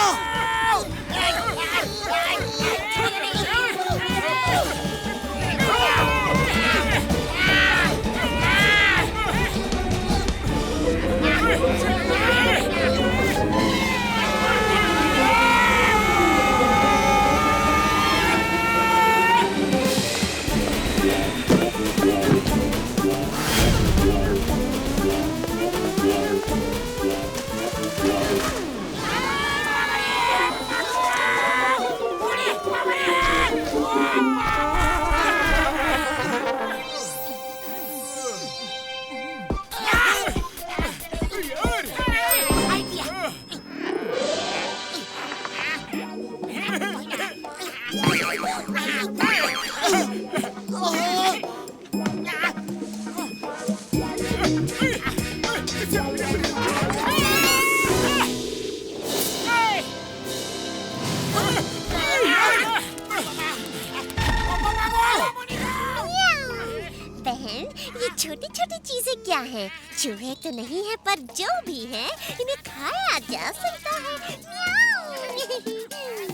बहन, ये छोटी छोटी चीजें क्या हैं? चूहे तो नहीं है, पर जो भी है इन्हें खाया जा सकता है।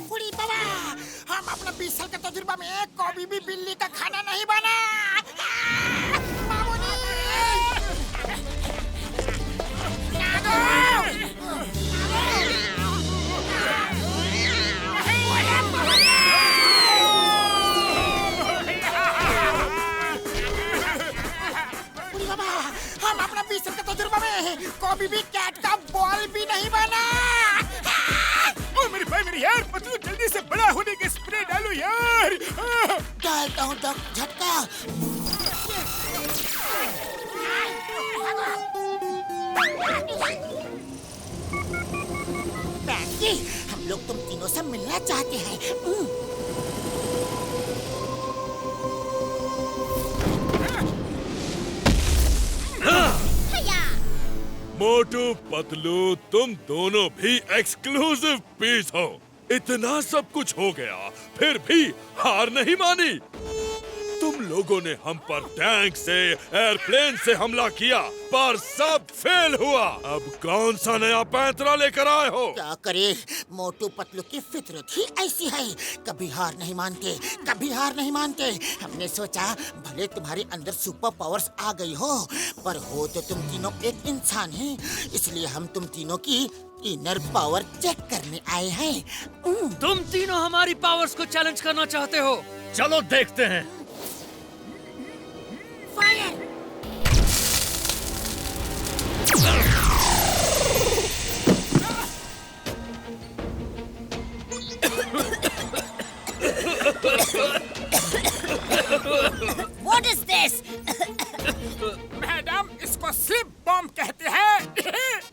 बुढ़ी बाबा, हम अपने 20 साल के तजुर्बा में कभी भी बिल्ली का खाना नहीं बना। हम अपना 20 साल के तजुर्बा में कभी भी कैट का बॉल भी नहीं बना। ओ मेरे भाई, मेरे यार, पतलू जल्दी से बड़ा होने के स्प्रे डालो यार। डालता हूँ झटका। पैंकी, हम लोग तुम तीनों से मिलना चाहते हैं। मोटू पतलू, तुम दोनों भी एक्सक्लूसिव पीस हो। इतना सब कुछ हो गया, फिर भी हार नहीं मानी। तुम लोगों ने हम पर टैंक से, एयरप्लेन से हमला किया, पर सब फेल हुआ। अब कौन सा नया पैंतरा लेकर आए हो? क्या करे, मोटू पतलू की फितरत ही ऐसी है। कभी हार नहीं मानते, कभी हार नहीं मानते। हमने सोचा भले तुम्हारे अंदर सुपर पावर्स आ गई हो, पर हो तो तुम तीनों एक इंसान हैं। इसलिए हम तुम तीनों की इनर पावर चेक करने आए हैं। तुम तीनों हमारी पावर्स को चैलेंज करना चाहते हो? चलो देखते हैं। Fire! What is this? Madam, इसको स्लिप बॉम्ब कहते हैं।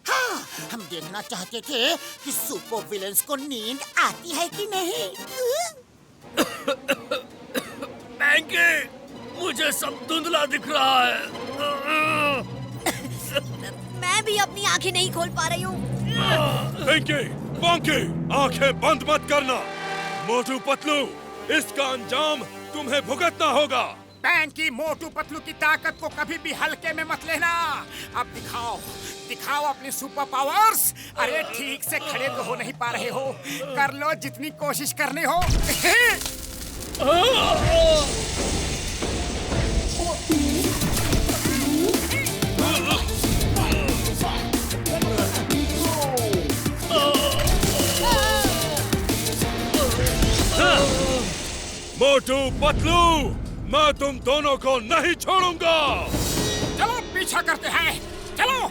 हाँ, हम देखना चाहते थे कि सुपर विलेंस को नींद आती है कि नहीं। पैंकी, मुझे सब धुंधला दिख रहा है। मैं भी अपनी आंखें नहीं खोल पा रही हूँ। पैंकी, पैंकी, आंखें बंद मत करना। मोटू पतलू, इसका अंजाम तुम्हें भुगतना होगा। पैंकी, मोटू पतलू की ताकत को कभी भी हल्के में मत लेना। अब दिखाओ, दिखाओ अपनी सुपर पावर्स। अरे ठीक से खड़े तो हो नहीं पा रहे हो, कर लो जितनी कोशिश करनी हो। मोटू पतलू, मैं तुम दोनों को नहीं छोड़ूंगा। चलो पीछा करते हैं, चलो।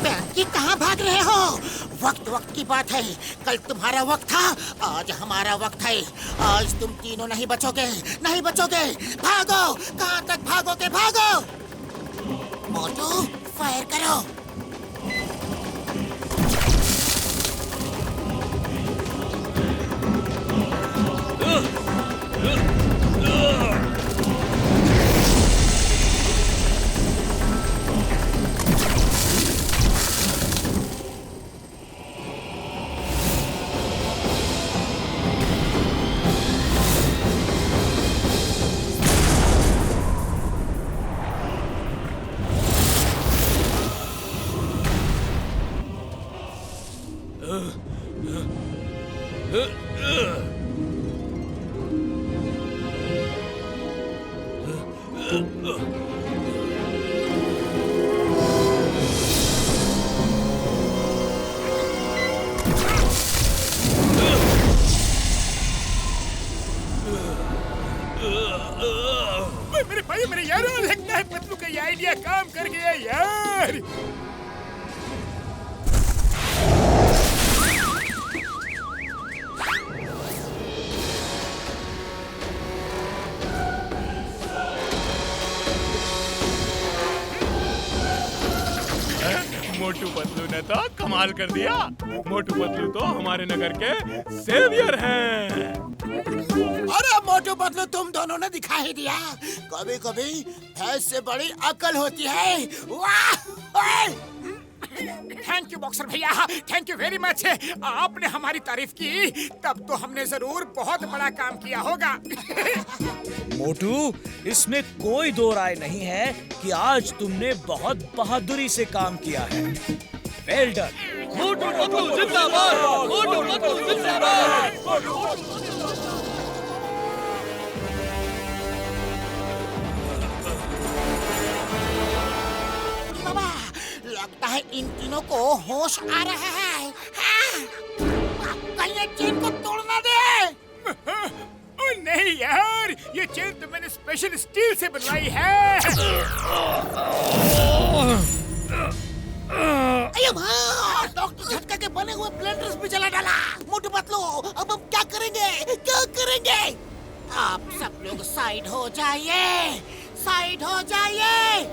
पैंकी, कहाँ भाग रहे हो? वक्त वक्त की बात है। कल तुम्हारा वक्त था, आज हमारा वक्त है। आज तुम तीनों नहीं बचोगे, नहीं बचोगे। भागो, कहाँ तक भागोगे? भागो। मोटू, फायर करो। मेरे भाई मेरे यार, लगता है पतलू का ये आइडिया काम कर गया यार। मोटू पतलू ने तो कमाल कर दिया। मोटू पतलू तो हमारे नगर के सेवियर हैं। अरे मोटू पतलू, तुम दोनों ने दिखा ही दिया, कभी कभी भैंस से बड़ी अकल होती है। वाह! थैंक यू बॉक्सर भैया, थैंक यू वेरी मच। आपने हमारी तारीफ की तब तो हमने जरूर बहुत बड़ा काम किया होगा। मोटू, इसमें कोई दो राय नहीं है कि आज तुमने बहुत बहादुरी से काम किया है। Well done. मोटू पतलू जिंदाबाद! मोटू पतलू जिंदाबाद! बाबा, लगता है इन तीनों को होश आ रहा है। हाँ, कहीं ये चेन को तोड़ना दे। ओ नहीं यार, ये चेन तो मैंने स्पेशल स्टील से बनवाई है। अये माँ, डॉक्टर झटका के बने हुए ब्लेंडर्स भी जला डाला। मोटू पतलू, अब हम क्या करेंगे? क्या करेंगे? आप सब लोग साइड हो जाइए, साइड हो जाइए।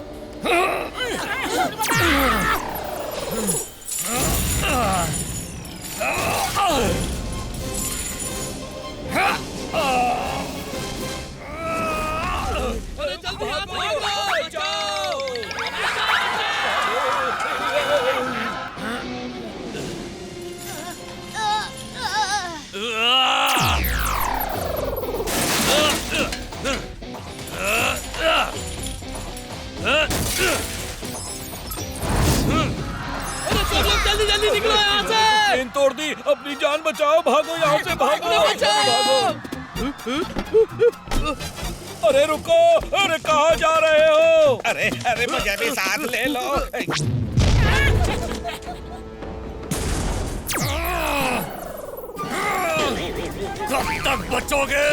अरे जल्दी भागो! जल्दी जल्दी निकलो यहाँ से! चेन तोड़ दी, अपनी जान बचाओ, भागो यहाँ से, भागो, भागो। अरे रुको, अरे कहाँ जा रहे हो? अरे अरे मुझे भी साथ ले लो। कब तक बचोगे?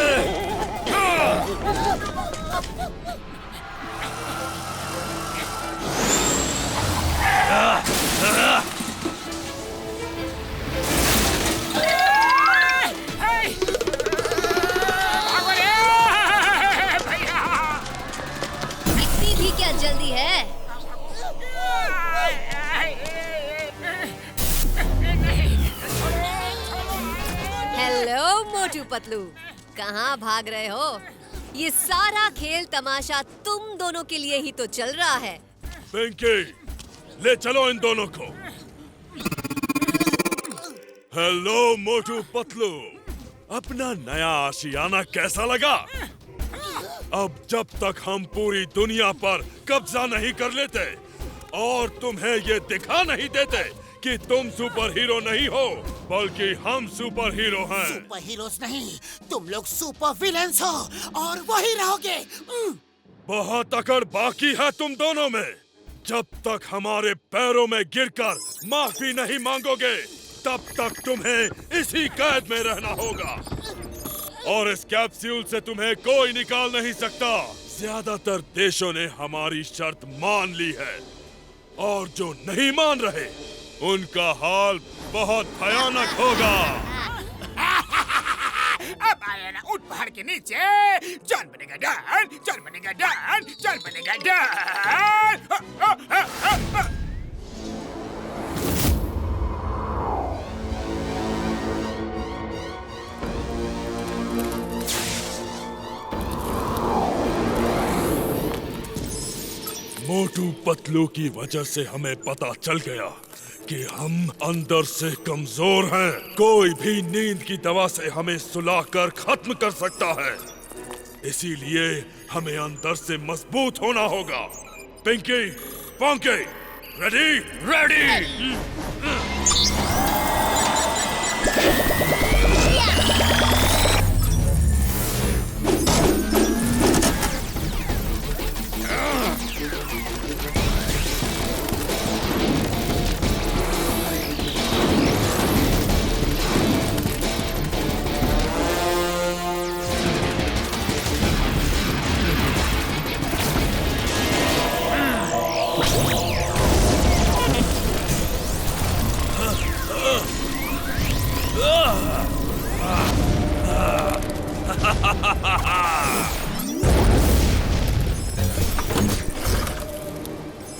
इतनी भी क्या जल्दी है? हेलो मोटू पतलू, कहाँ भाग रहे हो? ये सारा खेल तमाशा तुम दोनों के लिए ही तो चल रहा है। पिंकी, ले चलो इन दोनों को। हेलो मोटू पतलू, अपना नया आशियाना कैसा लगा? अब जब तक हम पूरी दुनिया पर कब्जा नहीं कर लेते और तुम्हें ये दिखा नहीं देते कि तुम सुपर हीरो नहीं हो, बल्कि हम सुपर हीरो हैं। सुपर हीरोज नहीं, तुम लोग सुपर विलेंस हो और वही रहोगे। बहुत अकड़ बाकी है तुम दोनों में। जब तक हमारे पैरों में गिरकर माफी नहीं मांगोगे, तब तक तुम्हें इसी कैद में रहना होगा और इस कैप्सूल से तुम्हें कोई निकाल नहीं सकता। ज्यादातर देशों ने हमारी शर्त मान ली है और जो नहीं मान रहे उनका हाल बहुत भयानक होगा। अब आया ना ऊंट पहाड़ के नीचे, जान बनेगा डन, जान बनेगा डन, जान बनेगा डन। मोटू पतलू की वजह से हमें पता चल गया कि हम अंदर से कमजोर हैं। कोई भी नींद की दवा से हमें सुलाकर खत्म कर सकता है, इसीलिए हमें अंदर से मजबूत होना होगा। पिंकी, पॉन्की, रेडी? रेडी!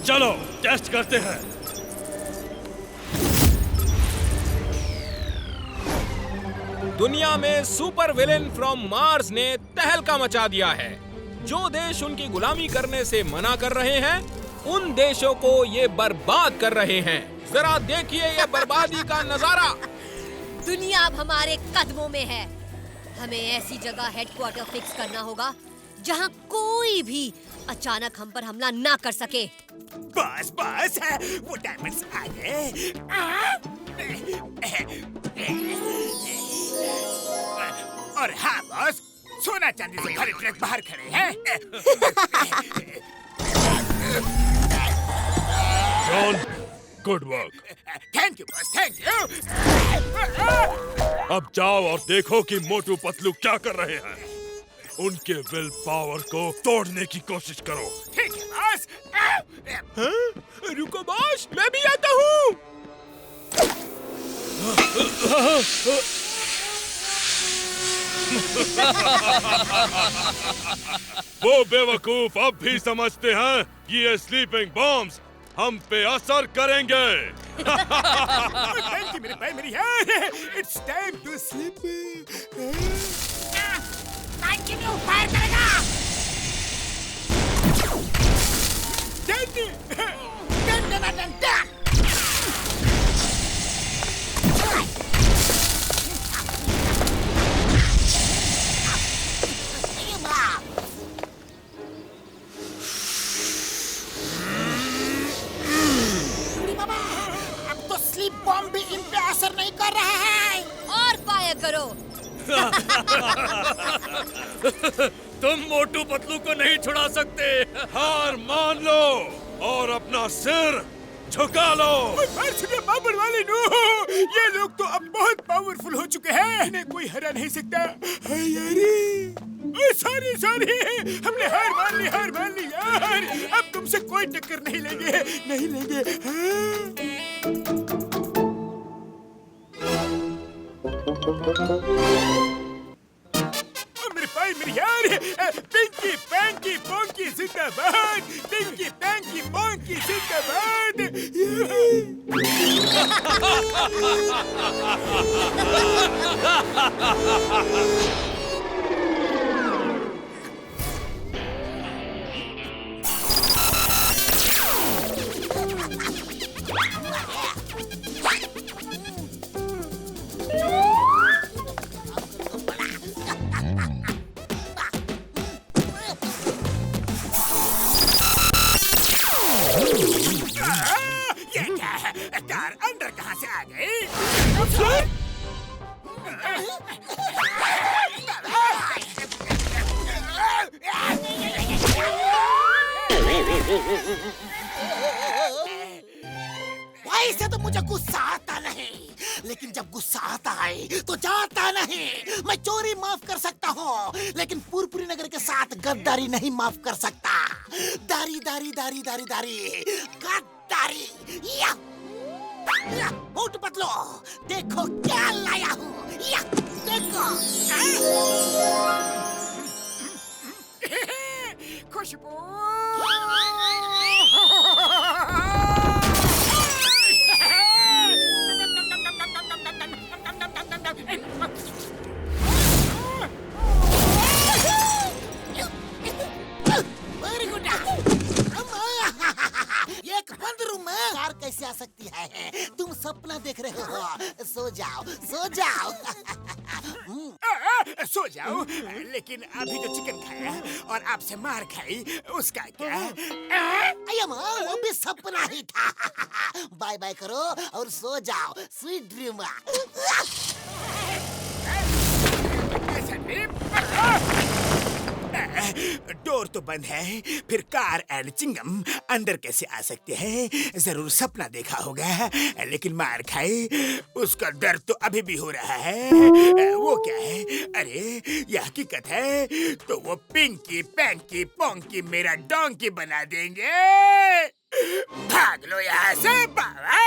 चलो टेस्ट करते हैं। दुनिया में सुपर विलेन फ्रॉम मार्स ने तहलका मचा दिया है। जो देश उनकी गुलामी करने से मना कर रहे हैं, उन देशों को ये बर्बाद कर रहे हैं। जरा देखिए ये बर्बादी का नजारा। दुनिया अब हमारे कदमों में है। हमें ऐसी जगह हेडक्वार्टर फिक्स करना होगा जहां कोई भी अचानक हम पर हमला ना कर सके। बस बस, वो डायमंड्स आ गए। और हाँ बॉस, सोना चांदी से भरे ट्रक बाहर खड़े हैं। John, good work. Thank you boss, thank you. अब जाओ और देखो कि मोटू पतलू क्या कर रहे हैं। उनके विल पावर को तोड़ने की कोशिश करो। ठीक है बॉस। रुको बॉस, मैं भी आता हूँ। वो बेवकूफ अब भी समझते हैं कि ये स्लीपिंग बॉम्ब्स हम पे असर करेंगे। थैंक यू मेरे भाई, मेरी यार। It's time to sleep. Continue fire करेगा। Done done done done. अब तो स्लीप बॉम्ब भी इन पे असर नहीं कर रहा है। और फायर करो। तुम मोटू पतलू को नहीं छुड़ा सकते। हार मान लो और अपना सिर झुका लो। पावर वाले नो, ये लोग तो अब बहुत पावरफुल हो चुके हैं। इन्हें कोई हरा नहीं सकता। सॉरी सॉरी, हमने हार मान ली यार। अब तुमसे कोई टक्कर नहीं लेंगे, नहीं लेंगे। मेरे भाई, मेरी यार। पिंकी पैंकी पोंकी जिंदाबाद। पिंकी पैंकी पोंकी जिंदाबाद। ये क्या है? कार अंदर कहाँ से आ गई? वैसे तो मुझे गुस्सा आता नहीं, लेकिन जब गुस्सा आता है तो जाता नहीं। मैं चोरी माफ कर सकता हूँ, लेकिन पुरपुरी नगर के साथ गद्दारी नहीं माफ कर सकता। दारी दारी दारी दारी दारी गद्दारी। या मोटू पतलू, देखो क्या लाया हूँ। या देखो। खुशबू। Very good. एक बंद रूम में कार कैसे आ सकती है? तुम सपना देख रहे हो। सो जाओ, सो जाओ। सो जाओ, लेकिन अभी तो चिकन खाया और आपसे मार खाई, उसका क्या? वो भी सपना ही था। बाय बाय करो और सो जाओ। Sweet dream. डोर तो बंद है, फिर कार एंड चिंगम अंदर कैसे आ सकते हैं? जरूर सपना देखा होगा, लेकिन मार खाई उसका दर्द तो अभी भी हो रहा है। वो क्या है? अरे यह हकीकत है तो वो पिंकी पैंकी पोंकी मेरा डोंकी बना देंगे। भाग लो यहाँ से बाबा।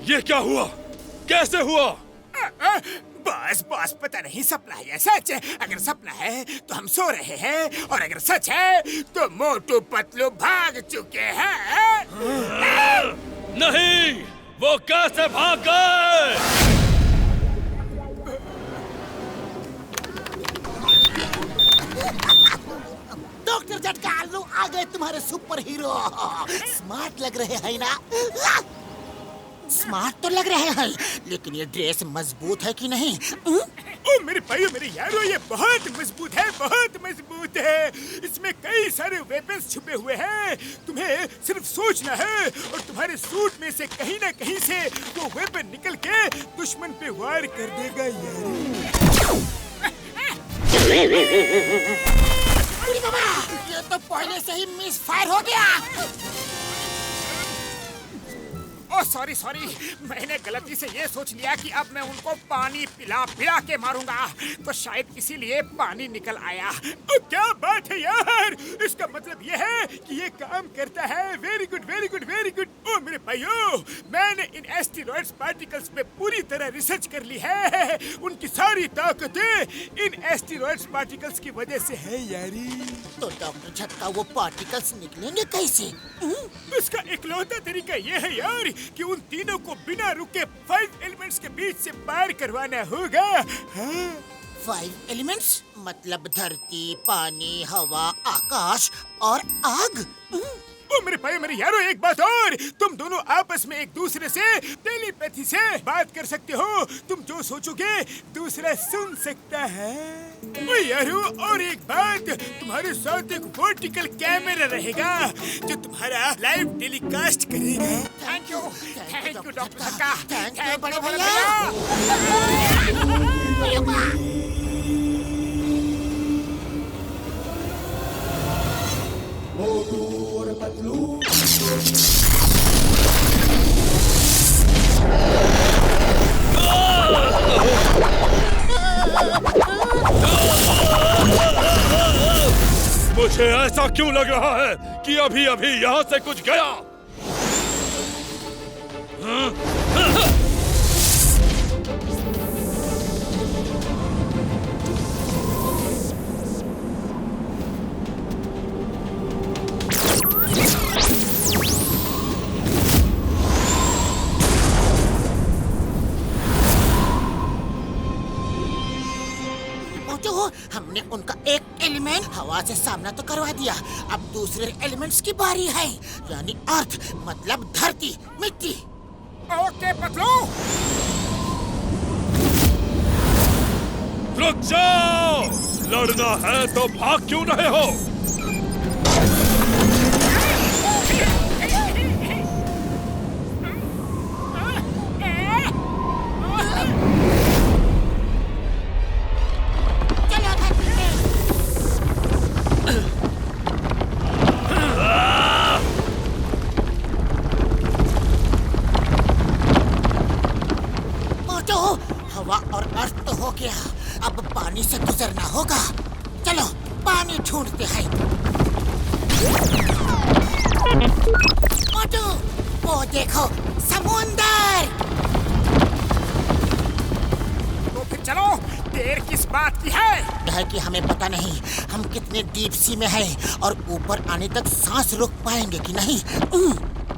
ये क्या हुआ? कैसे हुआ? बॉस पता नहीं सपना है या सच है। अगर सपना है तो हम सो रहे हैं, और अगर सच है तो मोटू पतलू भाग चुके हैं। नहीं, वो कैसे भाग गए? डॉक्टर झटका लो, आ गए तुम्हारे सुपर हीरो। स्मार्ट लग रहे हैं ना? स्मार्ट तो लग रहे हैं, लेकिन ये ड्रेस मजबूत है कि नहीं? ओ मेरे भाइयों मेरे यारों, ये बहुत मजबूत है, बहुत मजबूत है। इसमें कई सारे वेपन्स छुपे हुए हैं। तुम्हें सिर्फ सोचना है और तुम्हारे सूट में से कहीं ना कहीं से वो वेपन निकल के दुश्मन पे वार कर देगा यार। अरे बाबा, ये तो पहले से ही मिस फायर हो गया। ओ सॉरी, मैंने गलती से ये सोच लिया कि अब मैं उनको पानी पिला पिला के मारूंगा, तो शायद इसीलिए पानी निकल आया। ओ क्या बात है यार, इसका मतलब ये है कि ये काम करता है। Very good very good very good. ओ मेरे भाइयों, मैंने इन एस्टेरॉइड्स पार्टिकल्स पे पूरी तरह रिसर्च कर ली है। उनकी सारी ताकतें इन एस्टेरॉइड्स पार्टिकल्स की वजह से है यारी। तो डॉक्टर झटका, वो पार्टिकल्स निकलेंगे कैसे? इसका इकलौता तरीका ये है यार कि उन तीनों को बिना रुके 5 एलिमेंट्स के बीच से पार करवाना होगा। हाँ? 5 एलिमेंट्स मतलब धरती, पानी, हवा, आकाश और आग। ओ मेरे भाई मेरे यारों, एक बात और, तुम दोनों आपस में एक दूसरे से टेलीपैथी से बात कर सकते हो। तुम जो सोचोगे दूसरा सुन सकता है। ओ यारों, और एक बात, तुम्हारे साथ एक वर्टिकल कैमरा रहेगा जो तुम्हारा लाइव टेलीकास्ट करेगा। थैंक यू डॉक्टर झटका। थैंक यू बड़े भैया। मुझे ऐसा क्यों लग रहा है कि अभी अभी यहाँ से कुछ गया? हमने उनका एक एलिमेंट हवा से सामना तो करवा दिया, अब दूसरे एलिमेंट्स की बारी है, यानी अर्थ मतलब धरती, मिट्टी। ओके पतलू, रुक जाओ! लड़ना है तो भाग क्यों रहे हो? हवा और अर्थ तो हो गया, अब पानी से गुजरना होगा। चलो पानी ढूंढते हैं। मोटू, वो देखो समुंदर। तो फिर चलो, देर किस बात की है? है कि हमें पता नहीं हम कितने डीप सी में हैं और ऊपर आने तक सांस रोक पाएंगे कि नहीं।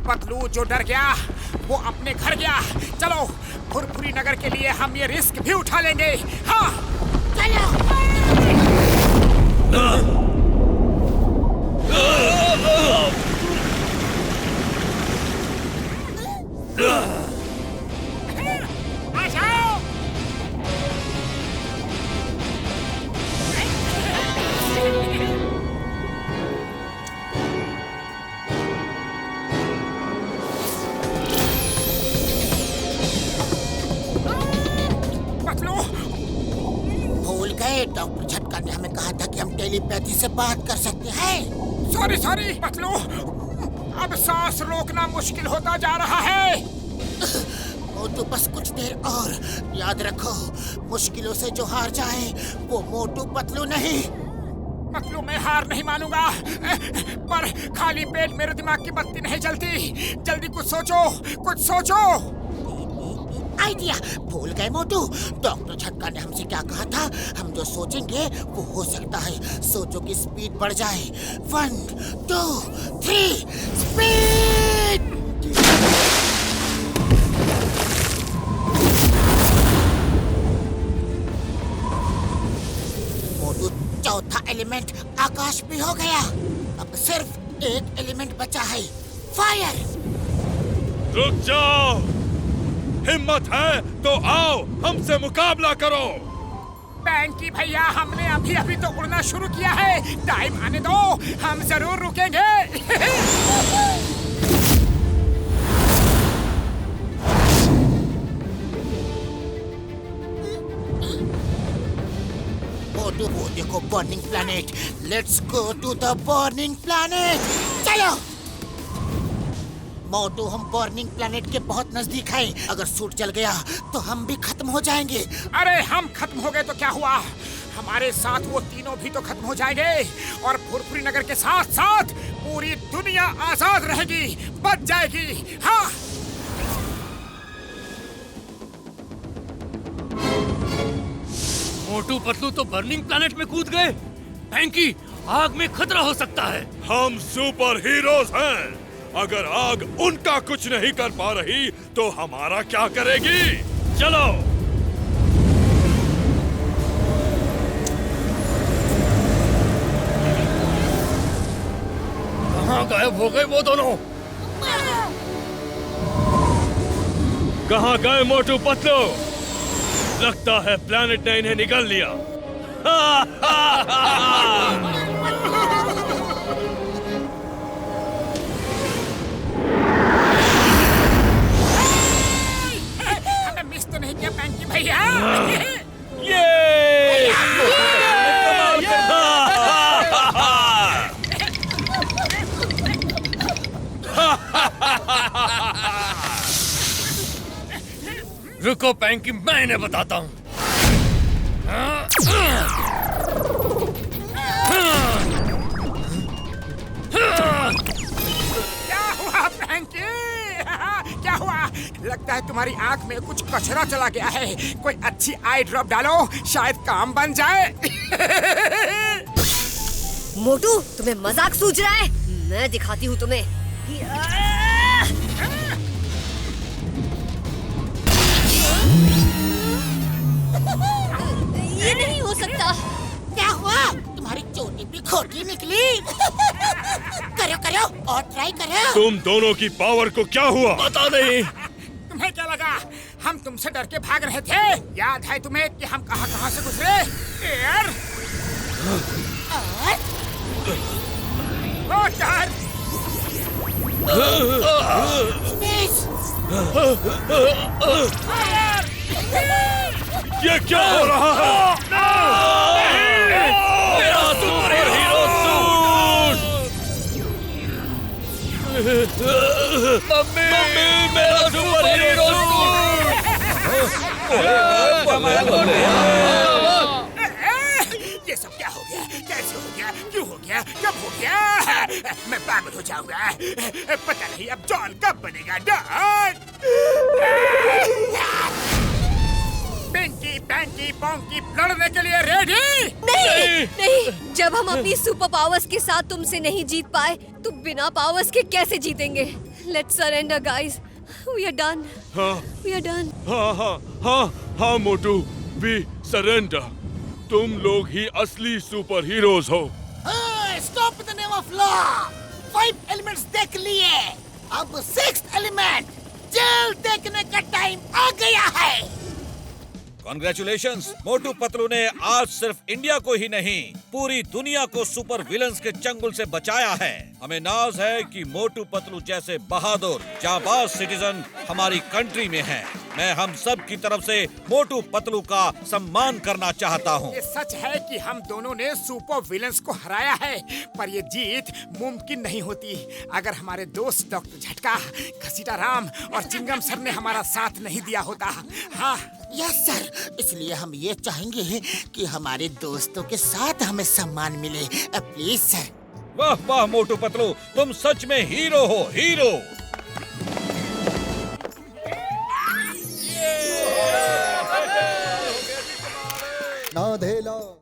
पतलू जो डर गया वो अपने घर गया। चलो फुरफुरी नगर के लिए हम ये रिस्क भी उठा लेंगे। हाँ चलो। आ जाओ। डॉक्टर झटका ने हमें कहा था कि हम टेलीपैथी से बात कर सकते हैं। सॉरी पतलू, अब सांस रोकना मुश्किल होता जा रहा है। मोटू बस कुछ देर और, याद रखो मुश्किलों से जो हार जाए वो मोटू पतलू नहीं। पतलू मैं हार नहीं मानूंगा, पर खाली पेट मेरे दिमाग की बत्ती नहीं जलती। जल्दी कुछ सोचो, कुछ सोचो। आइडिया। भूल गए मोटू, डॉक्टर झटका ने हमसे क्या कहा था? हम जो सोचेंगे वो हो सकता है। सोचो की स्पीड बढ़ जाए। 1 2 3 स्पीड। मोटू, चौथा एलिमेंट आकाश में हो गया। अब सिर्फ एक एलिमेंट बचा है, फायर। रुक जाओ, हिम्मत है तो आओ हमसे मुकाबला करो। पैंकी भैया, हमने अभी अभी तो उड़ना शुरू किया है। टाइम आने दो, हम जरूर रुकेंगे। मोटू, वो देखो burning planet. Let's go to the burning planet. चलो मोटू, हम बर्निंग प्लैनेट के बहुत नजदीक हैं। अगर सूट जल गया तो हम भी खत्म हो जाएंगे। अरे हम खत्म हो गए तो क्या हुआ? हमारे साथ वो तीनों भी तो खत्म हो जाएंगे और फुरफुरी नगर के साथ साथ पूरी दुनिया आजाद रहेगी, बच जाएगी। हाँ, मोटू पतलू तो बर्निंग प्लैनेट में कूद गए। पैंकी, आग में खतरा हो सकता है। हम सुपर हीरोज हैं। अगर आग उनका कुछ नहीं कर पा रही तो हमारा क्या करेगी? चलो। कहाँ गायब हो गए वो दोनों? कहाँ गए मोटू पतलू? लगता है प्लैनेट ने इन्हें निगल लिया। हमें मिस तो नहीं किया पैंकी भैया। रुको पैंकी, मैं इन्हें बताता हूँ। क्या हुआ पैंकी? क्या हुआ? लगता है तुम्हारी आंख में कुछ कचरा चला गया है। कोई अच्छी आई ड्रॉप डालो, शायद काम बन जाए। मोटू, तुम्हें मजाक सूझ रहा है? मैं दिखाती हूँ तुम्हें। ये नहीं हो सकता। क्या हुआ? तुम्हारी चोटी भी खोटी निकली। करो करो और ट्राई करो। तुम दोनों की पावर को क्या हुआ? पता नहीं। तुम्हें क्या लगा हम तुमसे डर के भाग रहे थे? याद है तुम्हें कि हम कहां से गुजरे? Air, water, space. फायर। ये क्या हो रहा है? मेरा सुपर हीरो सूट! मम्मी, मेरा सुपर हीरो ये सब क्या हो गया? कैसे हो गया? क्यों हो गया? कब हो गया? मैं पागल हो जाऊंगा। पता नहीं अब जॉन कब बनेगा डॉन। पिंकी, पैंकी, पोंकी लड़ने के लिए रेडी? नहीं, नहीं। जब हम अपनी सुपर पावर्स के साथ तुमसे नहीं जीत पाए, तो बिना पावर्स के कैसे जीतेंगे? Let's surrender guys. We are done. We are done. हाँ मोटू, वी सरेंडर। तुम लोग ही असली सुपर हीरोज हो। Stop the name of law. 5 elements देख लिए, अब 6th एलिमेंट जेल देखने का टाइम आ गया है। कॉन्ग्रेचुलेशंस, मोटू पतलू ने आज सिर्फ इंडिया को ही नहीं पूरी दुनिया को सुपर विलन्स के चंगुल से बचाया है। हमें नाज है कि मोटू पतलू जैसे बहादुर जाबाज सिटीजन हमारी कंट्री में हैं। मैं हम सब की तरफ से मोटू पतलू का सम्मान करना चाहता हूँ। ये सच है कि हम दोनों ने सुपर विलन्स को हराया है, पर ये जीत मुमकिन नहीं होती अगर हमारे दोस्त डॉक्टर झटका, घसीटा राम और चिंगम सर ने हमारा साथ नहीं दिया होता। हाँ यस सर, इसलिए हम ये चाहेंगे कि हमारे दोस्तों के साथ हमें सम्मान मिले। Please sir. वाह वाह मोटू पतलू, तुम सच में हीरो हो, हीरो। कृष्णा धेला।